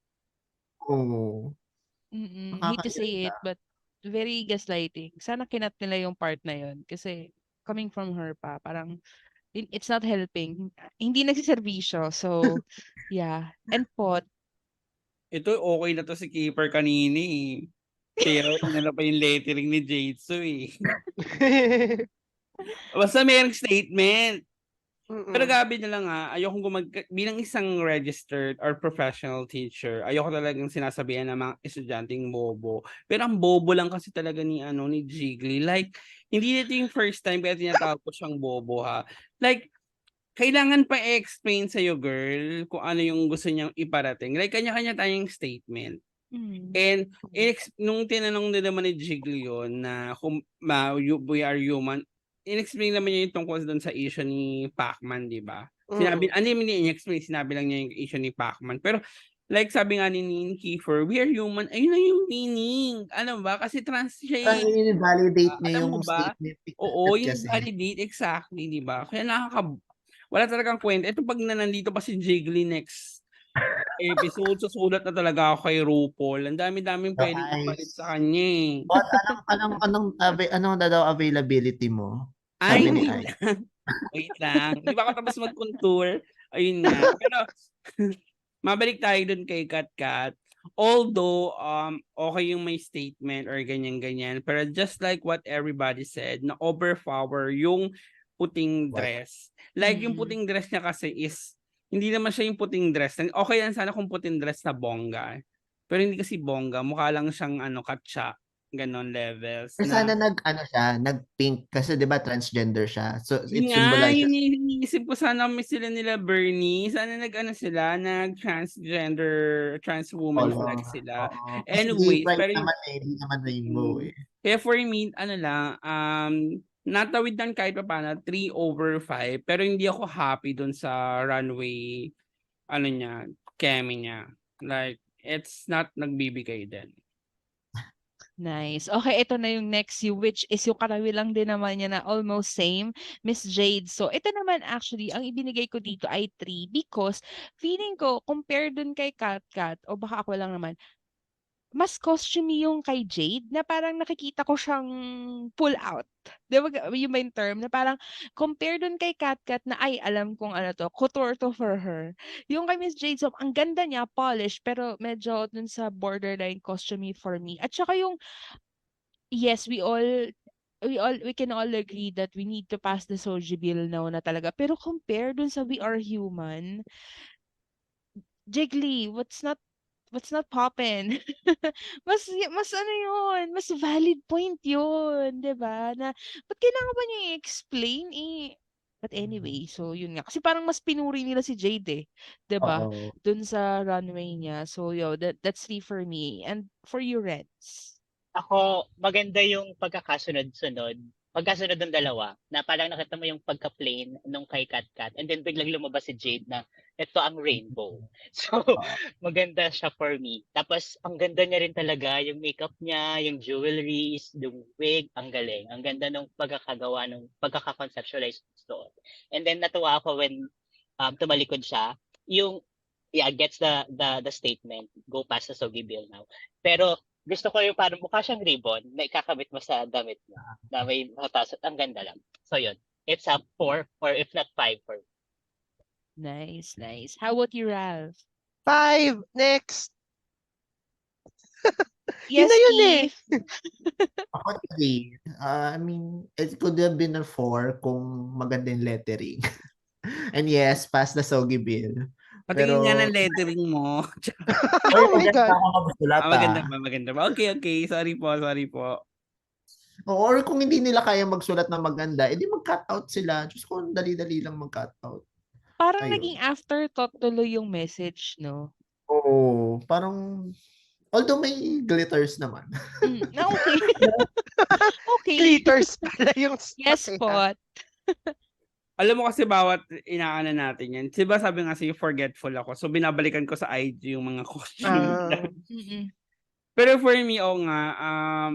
Oo. Hate to say Nakakairita. it, but very gaslighting. Sana kinat nila yung part na yun. Kasi coming from her pa, parang it's not helping. Hindi nagsiservisyo. So, yeah. And pot. Ito, okay na to si Keeper kanini eh. Kaya inala pa yung lettering ni Jade eh. Basta merong statement. Pero Mm-mm. gabi na lang ayokong bilang isang registered or professional teacher, ayoko talagang sinasabihan ng mga estudyanteng bobo. Pero ang bobo lang kasi talaga ni Jiggly. Like, hindi nito yung first time kaya tinatawag ko siyang bobo ha. Like, kailangan pa i-explain sa'yo, girl, kung ano yung gusto niyang iparating. Like, kanya-kanya tayong statement. And nung tinanong din naman ni Jiggly yun na kung we are human, in-explain naman niya yung tungkol doon sa issue ni Pacman, di ba? Sinabi, Mm. ano yung in-explain, sinabi lang niya yung issue ni Pacman. Pero, like sabi nga ni Kiefer, we are human, ayun na yung meaning. Ano ba? Kasi trans siya Parang i-validate niya alam mo yung ba? statement ni Oo, Katkat yung kasi. validate, exactly, di ba? Kaya wala talagang kwenta. Ito pag nandito pa si Jiggly next episode, susulat na talaga ako kay RuPaul. Ang dami-daming So, pwedeng ipalit Ice. sa kanya eh. What, anong na daw availability mo? Ay, Sabi ni wait Ice. lang. Wait lang. Di ba ako tapos mag-contour? Ayun nga. Pero, mabalik tayo dun kay Katkat. Although, okay yung may statement or ganyan-ganyan. Pero just like what everybody said, na overpower yung puting What? dress. Like, yung puting dress niya kasi is, hindi naman siya yung puting dress. Okay lang sana kung puting dress na bongga. Pero hindi kasi bongga. Mukha lang siyang katsa. Ganon levels Pero sana na nag-pink kasi 'di ba transgender siya. So it yun nga, symbolizes yun yung iniisip ko sana miss sila nila Bernie. Sana nag-transgender, trans woman flag color. sila. Oo. Kasi gay Anyways, pride pero yung, naman hindi naman rainbow eh. kaya for me, natawid lang kahit pa paano, 3/5. Pero hindi ako happy dun sa runway, niya, kemi niya. Like, it's not nagbibigay din. Nice. Okay, ito na yung next you, which is yung karawilang din naman niya na almost same, Miss Jade. So, ito naman actually, ang ibinigay ko dito ay 3 because feeling ko, compared dun kay Kat, o baka ako lang naman, mas costumey yung kay Jade na parang nakikita ko siyang pull out. Di ba yun ba yung term? Na parang compare dun kay Kat na ay alam kong ano to, couture to for her. Yung kay Miss Jade, so, ang ganda niya, polished, pero medyo dun sa borderline costumey for me. At saka yung, yes, we can all agree that we need to pass the Soji Bill now na talaga. Pero compare dun sa We Are Human, Jiggly, what's not poppin'? Mas ano yun, mas valid point yun, 'di ba? Na ba't kailangan pa niya i-explain eh. But anyway, so yun nga. Kasi parang mas pinuri nila si Jade eh, 'di ba? Oo. Dun sa runway niya. So yo, that's 3 for me. And for you, Reds. Ako, maganda yung pagkasunod ng dalawa, na parang nakita mo yung pagka-plain nung kay Kat and then biglang lumabas si Jade na ito ang rainbow. So, Oo. maganda siya for me. Tapos, ang ganda niya rin talaga, yung makeup niya, yung jewelries, yung wig, ang galing. Ang ganda nung pagkakagawa, nung pagkakakonceptualize doon. And then, natuwa ako when tumalikod siya. Gets the statement, go past the Sogi Bill now. Pero, gusto ko yung parang mukha siyang ribbon na ikakabit mo sa damit mo na may mataas. Ang ganda lang. So yun. It's a 4 or if not 5 for me. Nice, nice. How about you, Ralph? 5. Next. Yun Yes, na yun eh. Keith. Ako 3. I mean, it could have been a 4 kung maganda yung lettering. And yes, pass the Sogi bill. Patingin nga Pero, ng lettering mo. oy, Oh my maganda God. ako magsulat Maganda ba? Maganda ba? Okay, okay. Sorry po, sorry po. Or kung hindi nila kaya magsulat na maganda, edi mag-cut out sila. Diyos ko, dali-dali lang mag-cut out. Parang Ayun. naging afterthought tuloy yung message, no? Oo, parang, although may glitters naman. Na okay. Okay. Glitters pala yung Yes, sakihan. pot. Alam mo kasi bawat inaano natin yan. Diba sabi nga sa'yo, forgetful ako. So binabalikan ko sa IG yung mga costume. Mm-mm. Pero for me, oo nga,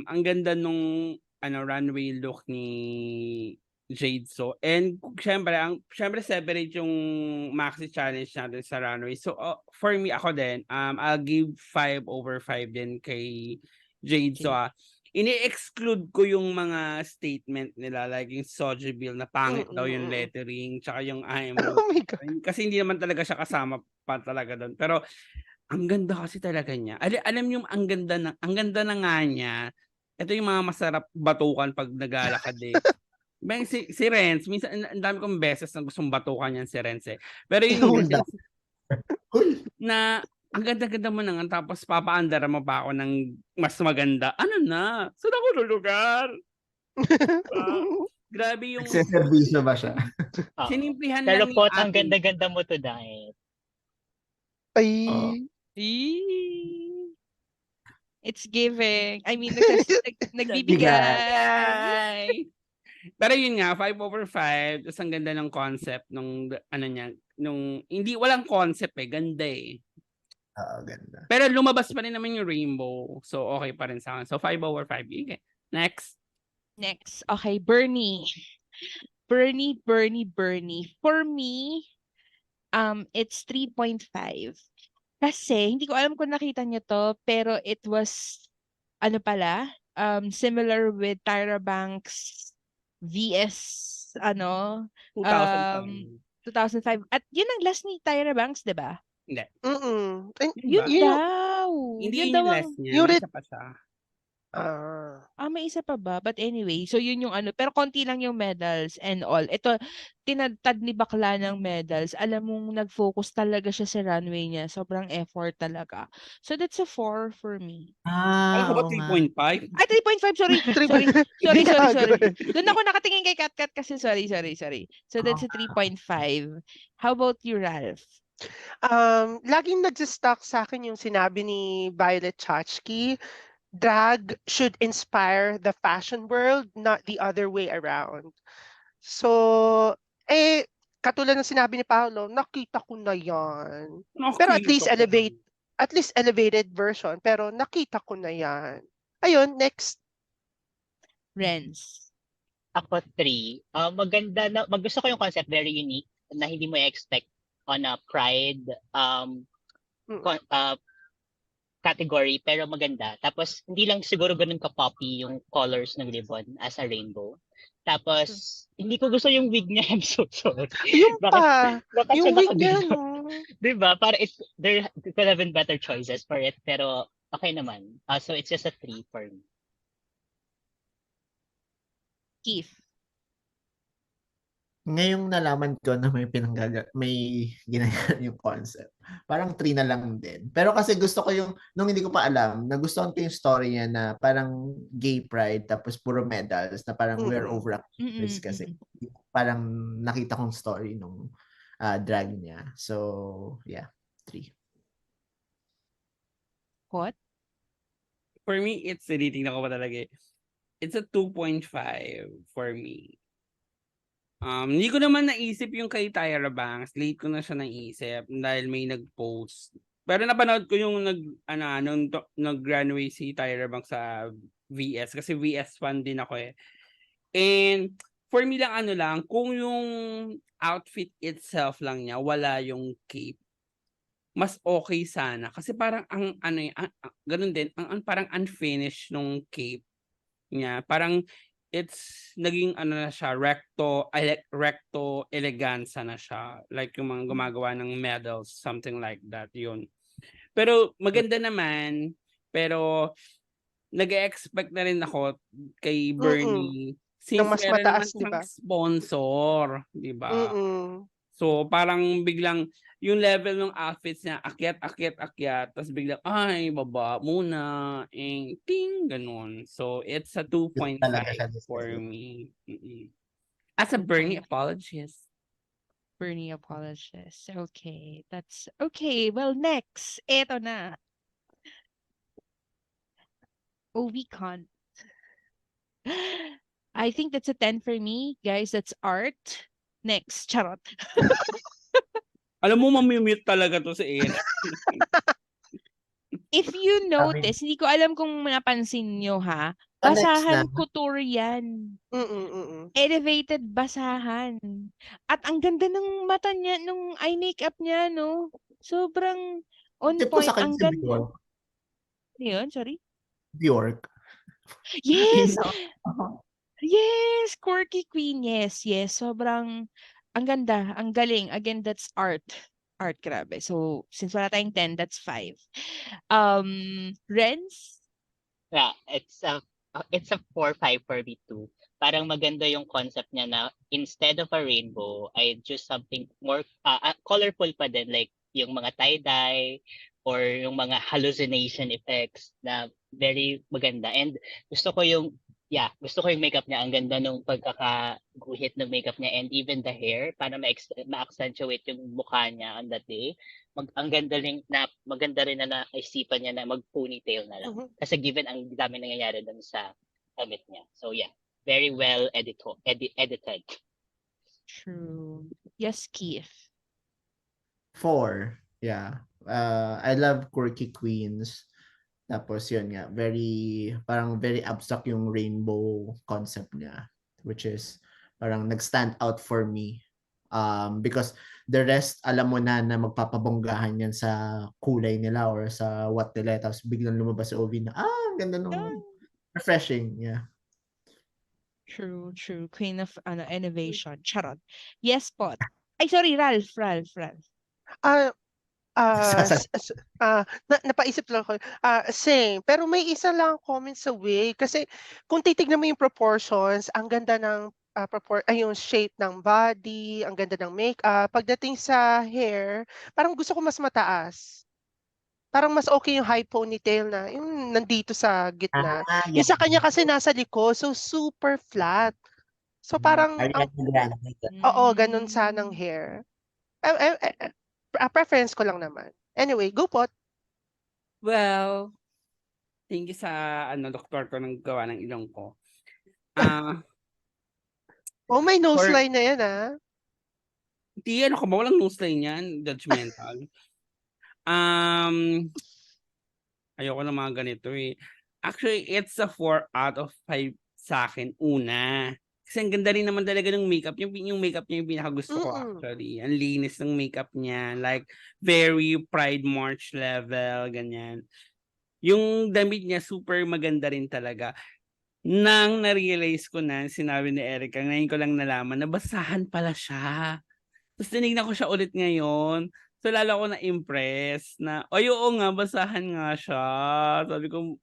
ang ganda nung runway look ni Jade So. And syempre separate yung maxi challenge natin sa runway. So for me, ako din, I'll give 5/5 din kay Jade So. Ini-exclude ko yung mga statement nila like yung Soji Bill na pangit daw yung lettering tsaka yung I am Oh my God. kasi hindi naman talaga siya kasama pa talaga doon. Pero ang ganda kasi talaga niya. Alam niyo ang ganda na nga niya. Ito yung mga masarap batukan pag naglalakad eh. Bang si Renz, minsan ang dami kong beses na gustong batukan yan si Renz eh. Pero yun Ewan nga, Uy, na ang ganda-ganda mo na nga, tapos papaandara mo pa ako ng mas maganda. Ano na? Saan ako lulugar? Grabe yung nagseservisyo ba siya? Oo. sinimplihan Pero lang yung pot, ang ating ganda-ganda mo tonight. Ay. Oo. Eee. It's giving. I mean, nagbibigay. Pero yun nga, 5/5. Tapos ang ganda ng concept nung niya, nung hindi walang concept eh, ganda eh. Oo, ganda. Pero lumabas pa rin naman yung rainbow. So okay pa rin sa akin. So 5/5. Okay. Next. Next. Okay, Bernie. Bernie. For me, it's 3.5. Kasi, hindi ko alam kung nakita niyo to, pero it was, similar with Tyra Banks VS, 2005. 2005. At yun ang last ni Tyra Banks, di ba? Hindi. Ay, Yun Yun ba? daw. Hindi Yun yun daw yung ang, last niya. yung May red- isa pa siya. may isa pa ba? But anyway, so yun yung pero konti lang yung medals and all. Ito, tinadtad ni bakla ng medals. Alam mong nag-focus talaga siya sa runway niya. Sobrang effort talaga. So that's a 4 for me. Alam ko ba Oo nga. 3.5? Ay, 3.5, sorry. Hindi ka Sorry. agad. Doon ako nakatingin kay Kat kasi sorry. So that's a 3.5. How about you, Ralph? Laging nagsistuck sa akin yung sinabi ni Violet Chachki, drag should inspire the fashion world, not the other way around. So, katulad ng sinabi ni Paolo, nakita ko na yan. Pero at least elevated version, pero nakita ko na yan. Ayun, next. Renz. Ako 3. Maganda na, gusto ko yung concept, very unique, na hindi mo expect on a Pride category, pero maganda. Tapos, hindi lang siguro ganun ka-poppy yung colors ng ribbon as a rainbow. Tapos, hindi ko gusto yung wig niya. I'm so sorry. Yung pa. Bakit Yung siya wig niya, nakaganon? no? Diba? Para there could have been better choices for it, pero okay naman. So, it's just a 3 for me. Keith. Ngayong nalaman ko na may ginagawa yung concept. Parang 3 na lang din. Pero kasi gusto ko yung, nung hindi ko pa alam, nagustuhan ko yung story niya na parang gay pride tapos puro medals na parang we're overactors kasi. Parang nakita kong story nung drag niya. So, yeah, 3. What? For me, tinitingnan ko pa talaga eh. It's a 2.5 for me. Hindi ko naman naisip yung kay Tyra Banks. Late ko na siya naisip dahil may nag-post. Pero napanood ko yung nag-runway si Tyra Banks sa VS. Kasi VS fan din ako eh. And for me lang, kung yung outfit itself lang niya, wala yung cape, mas okay sana. Kasi parang ganun din, parang unfinished nung cape niya. Parang it's naging ano na siya, recto eleganza na siya. Like yung mga gumagawa ng medals, something like that, yun. Pero maganda naman, pero nag-e-expect na rin ako kay Bernie Ng since mas meron naman mataas, di siyang ba? sponsor, di ba? Mm. So parang biglang yung level ng outfits niya akyat, tapos biglang ay baba muna, ting ganun. So it's a Yun 2.5 talaga siya for deserve. me. As a Bernie 2.5. apologist. Bernie apologist. Okay, that's okay. Well, next, eto na. Ovicon. I think that's a 10 for me, guys. That's art. Next, charot. Alam mo, mamimute talaga to si Eric. If you Sabi, notice, hindi ko alam kung napansin nyo ha, next na. basahan couture yan. Mm. Elevated basahan. At ang ganda ng mata niya, nung eye makeup niya, no? Sobrang on Tip ko sa point. kanya Ang si ganda. Bjork. Ano yun? Sorry? Bjork. Yes! Ina- Yes! Quirky Queen. Yes, yes. Sobrang, ang ganda. Ang galing. Again, that's art. Art, grabe. So, since wala tayong 10, that's 5. Renz? Yeah, it's a 4-5 for me too. Parang maganda yung concept niya na instead of a rainbow, I just something more colorful pa din, like yung mga tie-dye or yung mga hallucination effects na very maganda. And gusto ko yung gusto ko yung makeup niya. Ang ganda nung pagkakaguhit ng makeup niya and even the hair para ma-accentuate yung mukha niya on that day. Ang ganda rin na maganda rin na naisipan niya na mag-ponytail na lang. Mhm. Kasi given ang dami nangyayari dun sa damit niya. So yeah, very well edited. True. Yes, Keith. 4. Yeah. I love quirky queens. Tapos yun nga, parang very abstract yung rainbow concept niya, which is parang nag-stand out for me. Because the rest, alam mo na magpapabonggahan yan sa kulay nila or sa what nila. Tapos biglang lumabas sa OV na, ang ganda nung refreshing. Yeah. True, true. Queen of innovation. Charot. Yes, Pot. Ay, sorry, Ralph. Ah, Sasal- napaisip lang ako. Same. Pero may isa lang comment sa wig. Kasi kung titignan mo yung proportions, ang ganda ng yung shape ng body, ang ganda ng makeup. Pagdating sa hair, parang gusto ko mas mataas. Parang mas okay yung high ponytail na yung nandito sa gitna. Yung yeah. sa kanya kasi nasa likod, so super flat. So parang, Ariana Grande. oo, ganun sanang hair. Preference ko lang naman. Anyway, go pot. Well, thank you sa doktor ko nang gawa ng ilong ko. Ah, Oh, may nose for line na yan, ah. Di ano ka ba? Walang nose line yan. Judgmental. Ayoko ng mga ganito eh. Actually, it's a 4 out of 5 sa akin. Una. Kasi ang ganda rin naman talaga ng makeup. Yung makeup niya yung pinakagusto ko actually. Ang linis ng makeup niya. Like, very Pride March level. Ganyan. Yung damit niya, super maganda rin talaga. Nang na-realize ko na, sinabi ni Erica, ngayon ko lang nalaman, nabasahan pala siya. Tapos tinignan ko siya ulit ngayon. So lalo ako na-impress na, ay oo nga, basahan nga siya. Sabi ko,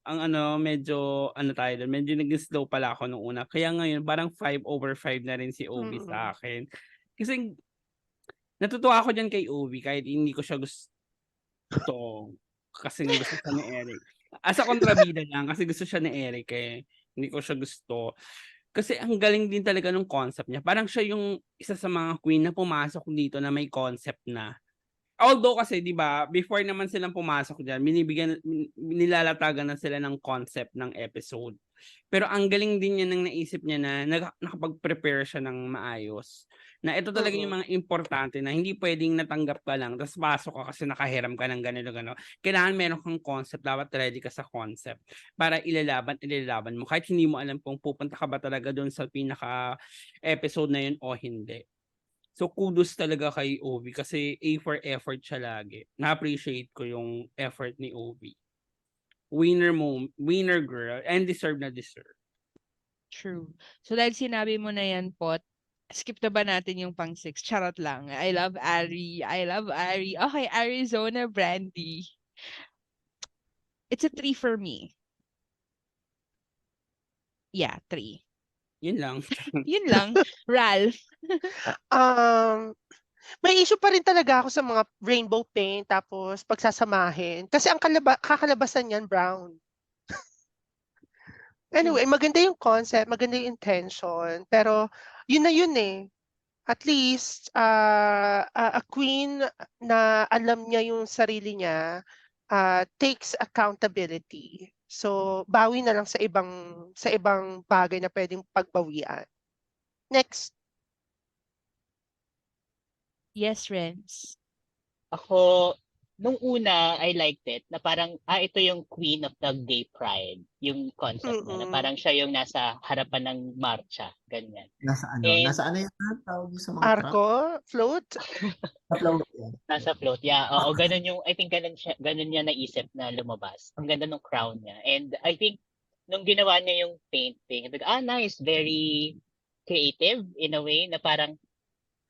medyo, tayo doon, medyo naging slow pala ako nung una. Kaya ngayon, parang 5/5 na rin si Obi sa akin. Kasi, natutuwa ako dyan kay Obi, kahit hindi ko siya gusto. Kasi gusto siya ni Eric. As a kontrabida lang, kasi gusto siya ni Eric eh. Hindi ko siya gusto. Kasi ang galing din talaga ng concept niya. Parang siya yung isa sa mga queen na pumasok dito na may concept na. Although kasi 'di ba, before naman silang pumasok diyan, nilalatagan na sila ng concept ng episode. Pero ang galing din niya nang naisip niya na nakapag-prepare siya ng maayos. Na ito talaga yung mga importante na hindi pwedeng natanggap ka lang tapos pasok ka kasi nakahiram ka ng ganito gano. Kailangan meron kang concept, dapat ready ka sa concept para ilalaban mo kahit hindi mo alam kung pupunta ka ba talaga doon sa pinaka episode na yun o hindi. So kudos talaga kay Ovi kasi A for effort siya lagi. Na-appreciate ko yung effort ni Ovi. Winner girl and deserve na deserve. True. So dahil sinabi mo na yan, Pot, skip na ba natin yung pang 6? Charot lang. I love Ari. I love Ari. Okay, Arizona Brandy. It's a 3 for me. Yeah, 3. Yun lang. Yun lang. Ralph. May issue pa rin talaga ako sa mga rainbow paint tapos pagsasamahin. Kasi ang kakalabasan niyan brown. Anyway, maganda yung concept, maganda yung intention, pero yun na yun eh. At least, a queen na alam niya yung sarili niya, takes accountability. So, bawi na lang sa ibang bagay na pwedeng pagbawian. Next. Yes, Renz. Ako, nung una, I liked it, na parang, ito yung queen of the gay pride, yung concept niya, na Mm-mm. parang siya yung nasa harapan ng marcha, ganyan. Nasa ano? And- Nasa ano yung tawag sa mga truck? Arco, float. Sa float yan. Nasa float, yeah. Oo, ganun yung, I think ganun niya naisip na lumabas. Ang ganda ng crown niya. And I think, nung ginawa niya yung painting, nice, very creative in a way, na parang,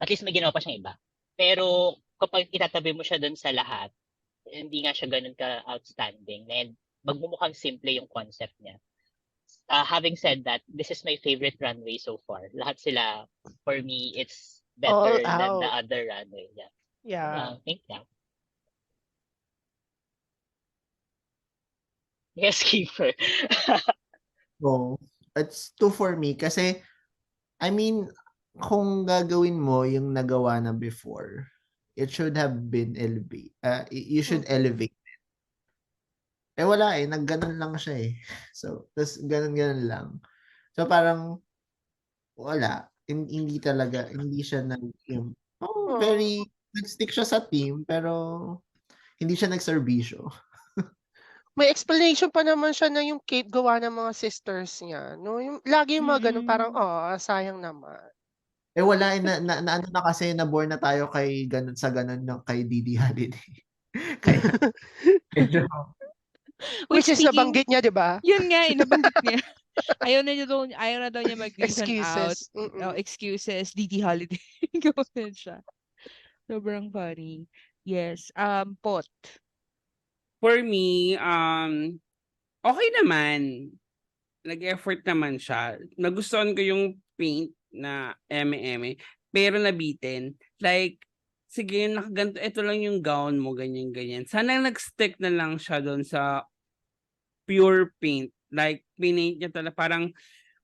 at least may ginawa pa siyang iba. Pero, kapag itatabi mo siya dun sa lahat, hindi nga siya ganun ka-outstanding. And magmumukhang simple yung concept niya. Having said that, this is my favorite runway so far. Lahat sila, for me, it's All better than the out. other runway. Yeah. Yeah. Thank you. Yes, Kiefer. So, it's 2 for me kasi, I mean, kung gagawin mo yung nagawa na before, it should have been you should elevate. Eh wala eh, nagganon lang siya eh. So, tas ganon lang. So parang wala, hindi siya very nag-stick siya sa team pero hindi siya nagserbisyo. May explanation pa naman siya na yung cape gawa ng mga sisters niya. No? Yung, lagi yung mga ganun, parang, sayang naman. Eh wala eh, na ano na kasi na-bore na tayo sa ganon ng kay Didi Holiday. Kaya medyo Which is nabanggit niya, di ba? Yun nga, nabanggit niya. Ayaw na daw niya mag-reason out. Excuses. Mm-mm. Excuses, Didi Holiday. Gawin siya. Sobrang funny. Yes. Pot. For me, okay naman. Nag-effort naman siya. Nagustuhan ko yung paint na eme-eme, pero nabitin. Like, sige, nakaganto, ito lang yung gown mo, ganyan-ganyan. Sana nag-stick na lang siya doon sa pure paint. Like, pinaint niya talaga, parang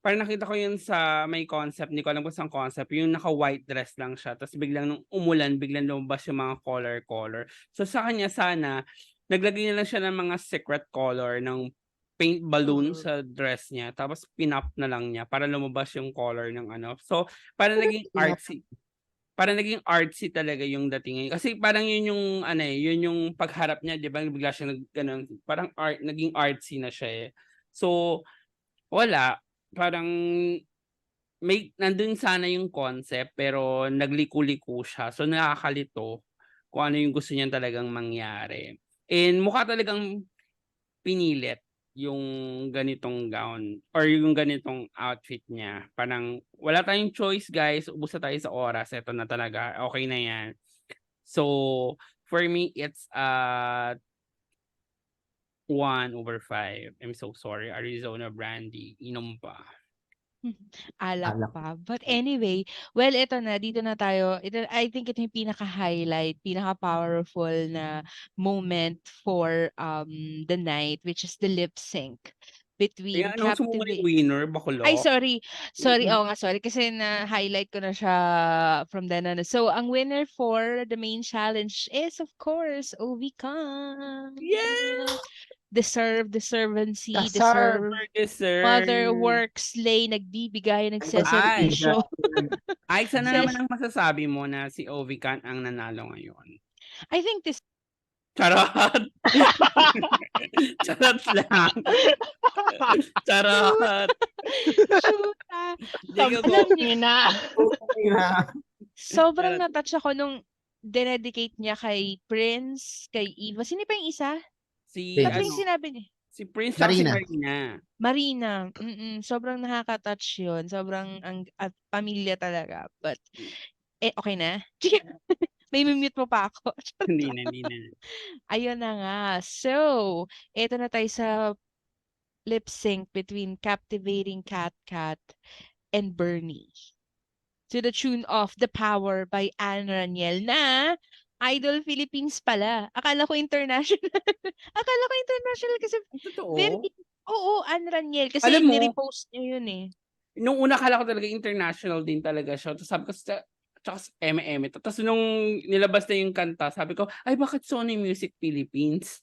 nakita ko yun sa may concept, hindi ko alam kung saan concept, yung naka-white dress lang siya, tapos biglang nung umulan, biglang lumabas yung mga color. So sa kanya sana, naglagay na lang siya ng mga secret color ng paint balloon sa dress niya, tapos pinap na lang niya para lumabas yung color ng ano. So, para naging artsy. Para naging artsy talaga yung dating. Kasi parang yun yung yun yung pagharap niya, 'di ba? Bigla siya ganun, parang naging artsy na siya eh. So, wala, parang nandun sana yung concept pero nagliku-liko siya. So, nakakalito kung ano yung gusto niya talagang mangyari. And mukha talagang pinilit yung ganitong gown or yung ganitong outfit niya. Parang wala tayong choice, guys. Ubus na tayo sa oras. Ito na talaga. Okay na yan. So, for me, it's 1/5. I'm so sorry. Arizona Brandy. Inom pa. Alak pa. But anyway, well, ito na. Dito na tayo. I think ito yung pinaka-highlight, pinaka-powerful na moment for the night, which is the lip sync between Kaya anong sumuli Captivate. winner? Bakulo. Ay, sorry. Oo nga, sorry. Kasi na-highlight ko na siya from then on. So, ang winner for the main challenge is, of course, Ovikan. Yeah! Deservancy, Deserve. Mother Works Slay, nagbibigay, nagseservisyo. Ay, sana naman ang masasabi mo na si Ovikan ang nanalo ngayon. I think this Charot! Charot lang. Charot. shoot, Alam niyo na. sobrang na-touch ako nung dinedicate niya kay Prince, kay Eva. Sino pa yung isa? Si Tatlo Prince. yung sinabi niya. Si Prince at si Marina. Marina. Marina, sobrang nakaka-touch yun. Sobrang at pamilya talaga. But, okay na? May mute mo pa ako. Hindi na. Ayun na nga. So, eto na tayo sa lip sync between Captivating Cat Cat and Bernie. To the tune of The Power by Anne Raniel na Idol Philippines pala. Akala ko international. Akala ko international kasi very, Totoo. Anne Raniel kasi Alam mo, nirepost niya yun eh. Nung una akala ko talaga international din talaga siya. Tapos sabi ko tsaka sa MM ito. Tapos nung nilabas na yung kanta, sabi ko, ay bakit Sony Music Philippines?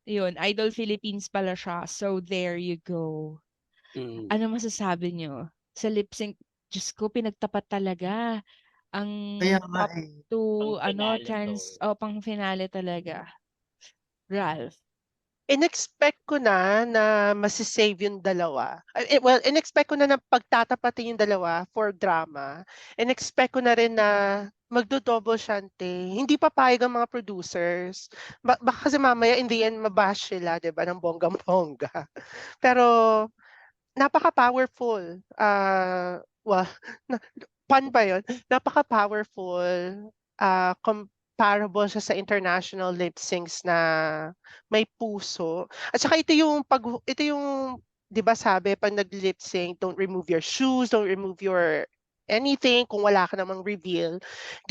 Yun, Idol Philippines pala siya. So, there you go. Ano masasabi nyo? Sa lip sync, Diyos ko, pinagtapat talaga. Ang Kaya nga top eh. to, Pang-finale to. pang finale talaga. Ralph. In-expect ko na masisave yung dalawa. Well, in-expect ko na pagtatapatin yung dalawa for drama. In-expect ko na rin na magdo-double shante. Hindi papayag ang mga producers. Baka kasi mamaya in the end mabash sila, 'di ba, ng bonggang-bongga. Pero napaka-powerful. Well, pun ba yun? Napaka-powerful. Comparable siya sa international lip syncs na may puso. At saka ito yung 'di ba sabi pag nag-lip sync, don't remove your shoes, don't remove your anything kung wala ka namang reveal.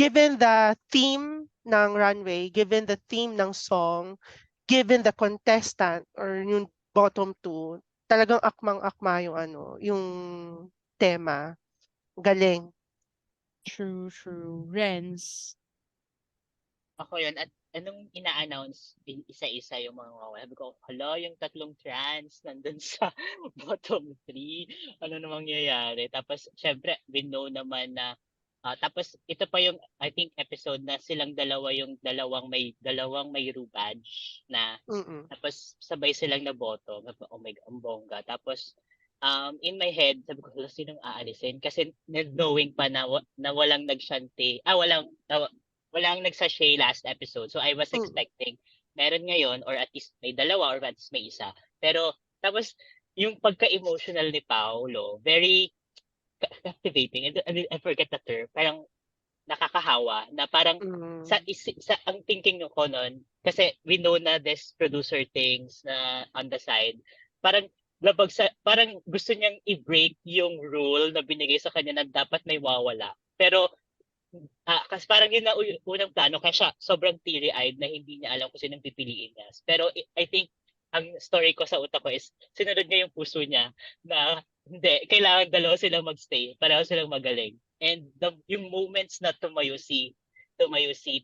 Given the theme ng runway, given the theme ng song, given the contestant or yung bottom two, talagang akmang-akma yung tema. Galing. True. Renz. Ako yun, at anong ina-announce isa-isa yung mga mawawala. Sabi ko, hala, yung tatlong trans nandun sa bottom 3. Ano namang mangyayari? Tapos, syempre, we know naman na tapos ito pa yung I think episode na silang dalawa yung dalawang may Ru badge na tapos sabay silang na bottom. Oh my God, ang bongga. Tapos in my head sabi ko sinong aalisin kasi knowing pa na walang nagshante. Walang nagsashay last episode. So I was expecting meron ngayon or at least may dalawa or at least may isa. Pero tapos yung pagka-emotional ni Paolo, very captivating. I forget the term. Parang nakakahawa na parang sa ang thinking ko noon kasi we know na this producer things na on the side parang parang gusto niyang i-break yung rule na binigay sa kanya na dapat may wawala. Pero kasi parang yun na unang plano kaya siya sobrang teary-eyed na hindi niya alam kung sinong pipiliin niya. Pero I think ang story ko sa utak ko is sinunod niya yung puso niya na hindi, kailangan dalawa silang magstay, pareho silang magaling. And yung moments na tumayo si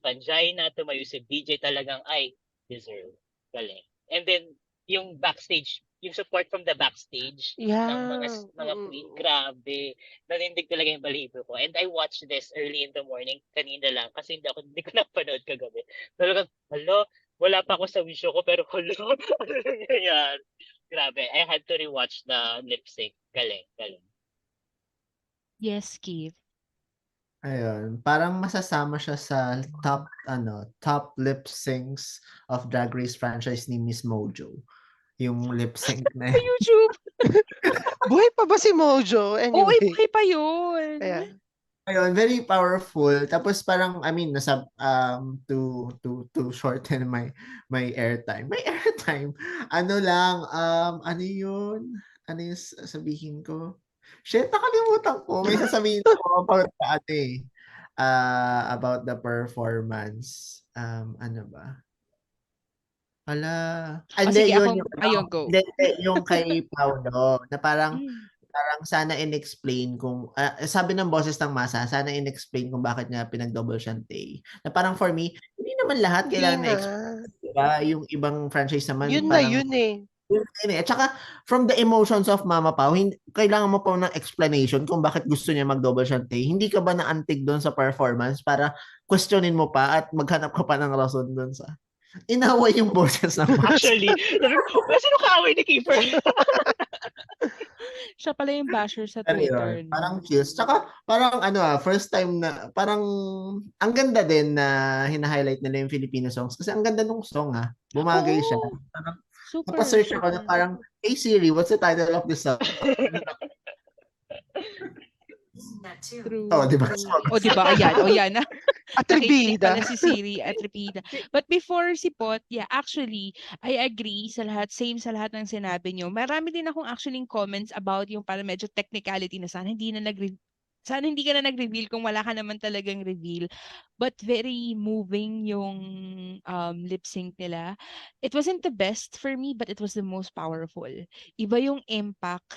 Panjay tumayo si BJ talagang ay deserve. Galing. And then yung backstage, yung support from the backstage ng mga queen, grabe. Nanindig talaga yung balibo ko. And I watched this early in the morning kanina lang kasi hindi ko napanood kagabi. Talagang, wala pa ako sa wisyo ko pero ano nangyayari? Grabe, I had to rewatch the lip sync. Galing. Yes, Keith. Ayun, parang masasama siya sa top lip syncs of Drag Race franchise ni Miss Mojo. Yung lip sync na Sa YouTube. Buhay pa ba si Mojo? Oo, Anyway. buhay pa yun. Ayan. Ayun, very powerful. Tapos parang, to shorten my airtime. My airtime. Ano yun? Ano yung sabihin ko? Shit, nakalimutan ko. May sasabihin ko about about the performance. Ano ba? Sige, yun go. yung kay Paolo, na parang sana in-explain kung, sabi ng boses ng masa, sana in-explain kung bakit nga pinag-double shante. Na parang for me, hindi naman lahat kailangan na-explain. Diba? Yung ibang franchise naman, Yun parang, na yun eh. At saka, from the emotions of Mama Pao, kailangan mo pa ng explanation kung bakit gusto niya mag-double shante. Hindi ka ba naantig doon sa performance para questionin mo pa at maghanap ka pa ng rason doon sa inaway yung boses ng masa. Actually, sino kaaway ni Kiefer? Siya pala yung basher sa Pero Twitter, yun, parang 'no? chills. Tsaka parang first time na parang ang ganda din na hina-highlight nila yung Filipino songs kasi ang ganda nung song Bumagay siya. Oo, Parang super, napasearch ako na super. parang, "Hey Siri, what's the title of this song?" Oh, True, 'di ba? true. O, 'di ba? Ayan na. Nakikinig Atribida. pala si Siri at Ripida. But before si Pot, yeah, actually, I agree sa lahat, same sa lahat ng sinabi niyo. Marami din akong actually comments about yung parang medyo technicality na sana hindi ka na nag-reveal kung wala ka naman talagang reveal. But very moving yung lip sync nila. It wasn't the best for me, but it was the most powerful. Iba yung impact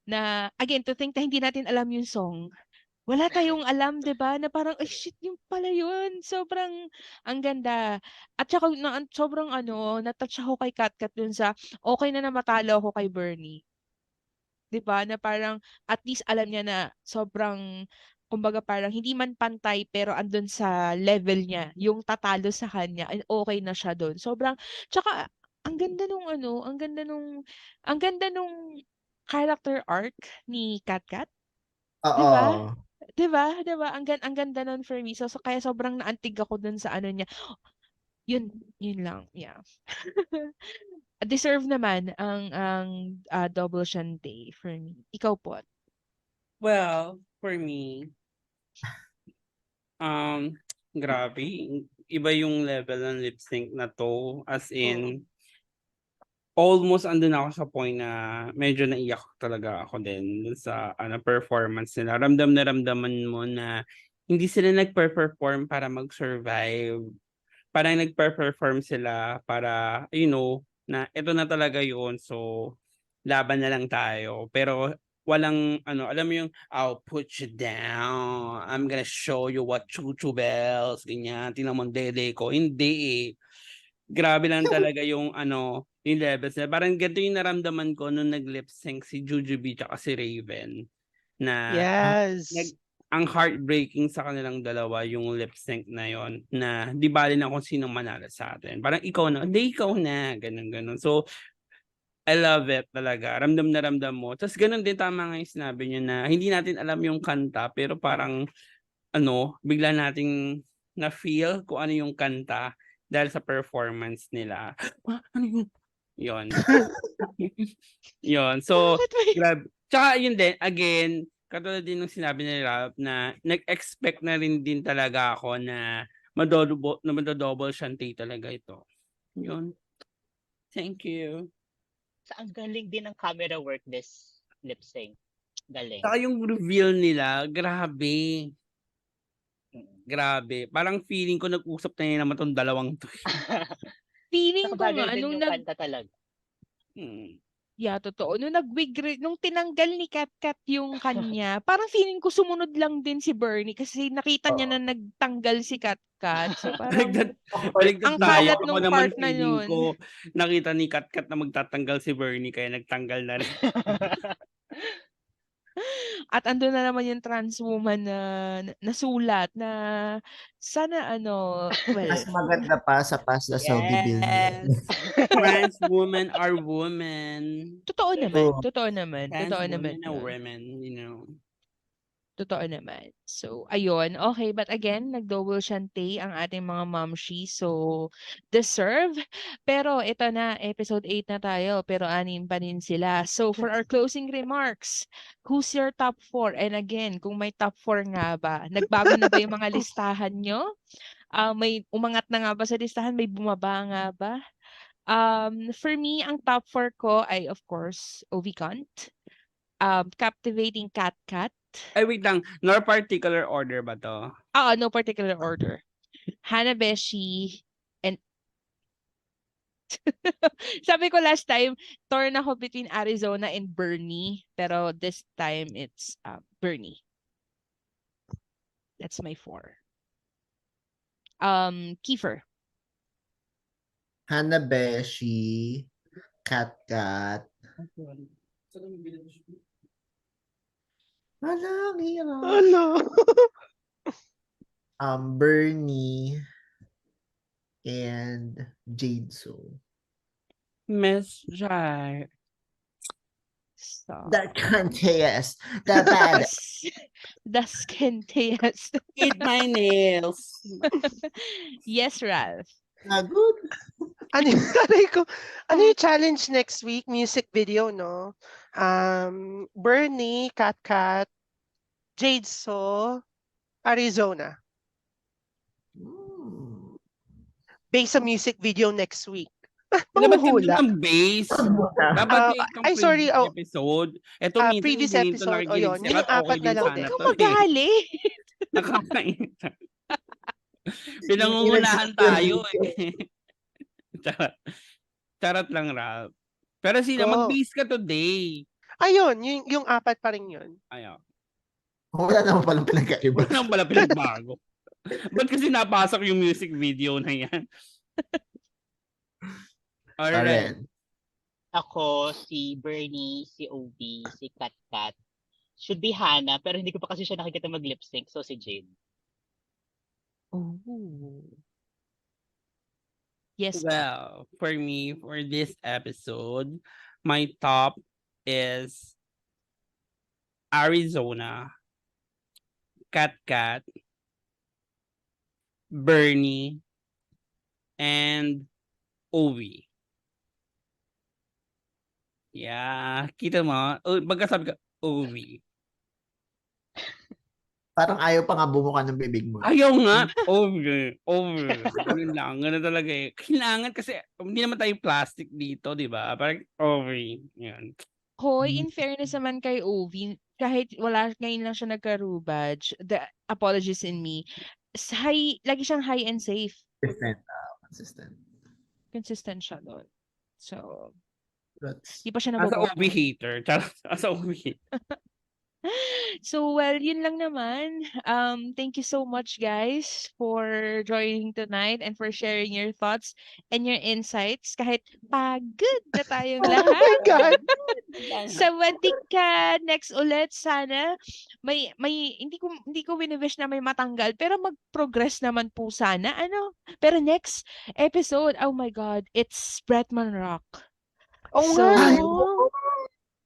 na, again, to think na hindi natin alam yung song. Wala tayong alam, 'di ba, na parang, "Ay shit, yun pala yun." Sobrang ang ganda. At saka sobrang na-touch ako kay Katkat dun sa okey na matalo ako kay Bernie. 'Di ba, na parang at least alam niya na sobrang kumbaga parang hindi man pantay pero andun sa level niya yung tatalo sa kanya and okey na siya dun. Tsaka ang ganda nung character arc ni Katkat, 'di ba? Oo. 'Di ba ang ganda nun for me. Kaya sobrang naantig ako dun sa ano niya. Yun lang, yeah. Deserve naman ang double Shantay for me. Ikaw po? Well, for me, um, grabe, iba yung level ng lip sync na 'to, as in almost andun ako sa point na medyo naiyak talaga ako din dun sa performance nila. Ramdam na ramdaman mo na hindi sila nagpe-perform para mag-survive. Parang nagpe-perform sila para, na eto na talaga yun. So, laban na lang tayo. Pero walang alam mo yung, "I'll put you down. I'm gonna show you what chuchu bells," ganyan. "Tingnan mo ang dede ko." Hindi eh. Grabe lang talaga yung levels nila. Parang ganito yung naramdaman ko nung nag-lip sync si Jujubee tsaka si Raven, na Yes. ang heartbreaking sa kanilang dalawa yung lip sync na yon, na di bale na kung sinong manalo sa atin. Parang ikaw na, hindi ikaw na, ganun, ganun. So, I love it talaga. Ramdam na ramdam mo. Tapos ganun din, tama nga yung sinabi niyo na hindi natin alam yung kanta, pero parang bigla nating na-feel kung ano yung kanta dahil sa performance nila. Ano yun? Yun. Yun. So, Bakit may Tsaka yun din, again, katulad din ng sinabi ni Ralph na nag-expect na rin din talaga ako na mado-double shantay talaga ito. Yun. Thank you. So, ang galing din ng camera work this lip sync. Galing. Saka yung reveal nila, grabe. Mm. Grabe. Parang feeling ko nag-usap na naman tong dalawang to. feeling Saka ko bagay nga din nung yung kanta talaga. yeah, totoo. Nung tinanggal ni Katkat yung kanya, parang feeling ko sumunod lang din si Bernie kasi nakita niya Oo. na nagtanggal si Katkat. So parang Baligtad, baligtad ang tayo. kalat Ako nung naman part na feeling yun. ko nakita ni Katkat na magtatanggal si Bernie kaya nagtanggal na rin. At andun na naman yung trans woman na nasulat na sana Mas well, maganda pa sa Pass the Sogi Billion. Yes. Trans women are women. totoo naman, True. totoo naman, Trans totoo naman women are yun. women. Totoo naman. So, ayun. Okay, but again, nag-double shantay ang ating mga mamshi. So, deserve. Pero ito na, episode 8 na tayo, pero 6 pa rin sila. So, for our closing remarks, who's your top 4? And again, kung may top 4 nga ba, nagbago na ba yung mga listahan nyo? May umangat na nga ba sa listahan? May bumaba nga ba? For me, ang top 4 ko ay, of course, Ovikant. Captivating Cat Cat. Ay, wait lang. No particular order ba to? No particular order. Hanabeshi and sabi ko last time, torn ako between Arizona and Bernie. Pero this time, it's Bernie. That's my 4. Kiefer. Hanabeshi, Katkat. Walang hirap. Ano? Bernie and Jade So. Miss Jai. So, The Canteas, the bad. the skintiest. Eat my nails. Yes, Ralph. Good. Ano yung, aray ko, ano yung challenge next week? Music video, no? Bernie, Kat, Jade So, Arizona. Hmm. Based sa music video next week. Dapat ka Manghuhula. ng base. Dapat itong Ay, sorry, previous episode. Ito minsan previous hindi nito episode, nakikinig yun. si Yun Kat, yung apat okay na din lang sana din. Ikaw to eh. magali. Nakakainit. Pinangungunahan tayo eh. Charot. Charot lang, Ralph. Pero sila, Go. mag-base ka today. Ayun, yung apat pa rin yun. Ayaw. Wala naman palang pinagkaiba. Wala nang pala pinagbago. Ba't kasi napasok yung music video na yan? Alright. Alright. Ako, si Bernie, si Obi, si Kat. Should be Hannah, pero hindi ko pa kasi siya nakikita mag-lip sync, so si Jade. Oh. Yes. Well, for me, for this episode, my top is Arizona, Kat, Bernie, and Ovi. Yeah, kita mo? Magkasabi ka, Ovi. Parang ayaw pa nga bumuka ng bibig mo. Ayaw nga. Over. Ganun lang. Ganun talaga eh. Kailangan kasi, hindi naman tayo plastic dito, di ba? Parang over. Yan. Hoy, in fairness naman kay Ovi, kahit ngayon lang siya nagka-rubadge, the apologies in me, lagi siyang high and safe. Consistent. Consistent siya doon. So, That's... di pa siya As a naboboto. Ovi hater. Charot. As a Ovi hater. So, well, yun lang naman. Thank you so much, guys, for joining tonight and for sharing your thoughts and your insights. Kahit pagod na tayong Oh lahat. my God! Sawadik ka next ulit sana. May hindi ko wini-wish na may matanggal pero mag-progress naman po sana. Pero next episode, oh my God, it's Bretman Rock. Oo So, nga. Ay,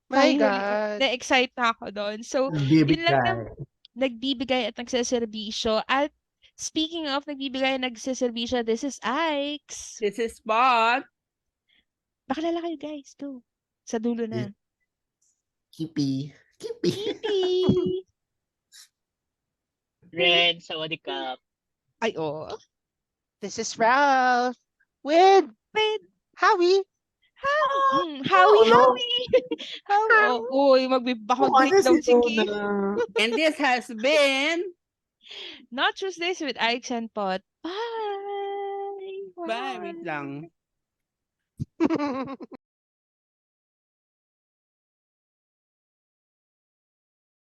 My finally, God. na-excite na ako doon. So, yun lang na nagbibigay at nagseserbisyo. At speaking of nagbibigay at nagseserbisyo, this is Ike's. This is Spot. Bakalala kayo guys, go. Sa dulo na. Kippy. Kippy! Red, sawadee ka. Ay, oh. This is Ralph. With Howie. Howie! Uy, mag-breakdown si Kim. And this has been Not Tuesdays with Ike's and Pot. Bye! Bye, wait lang.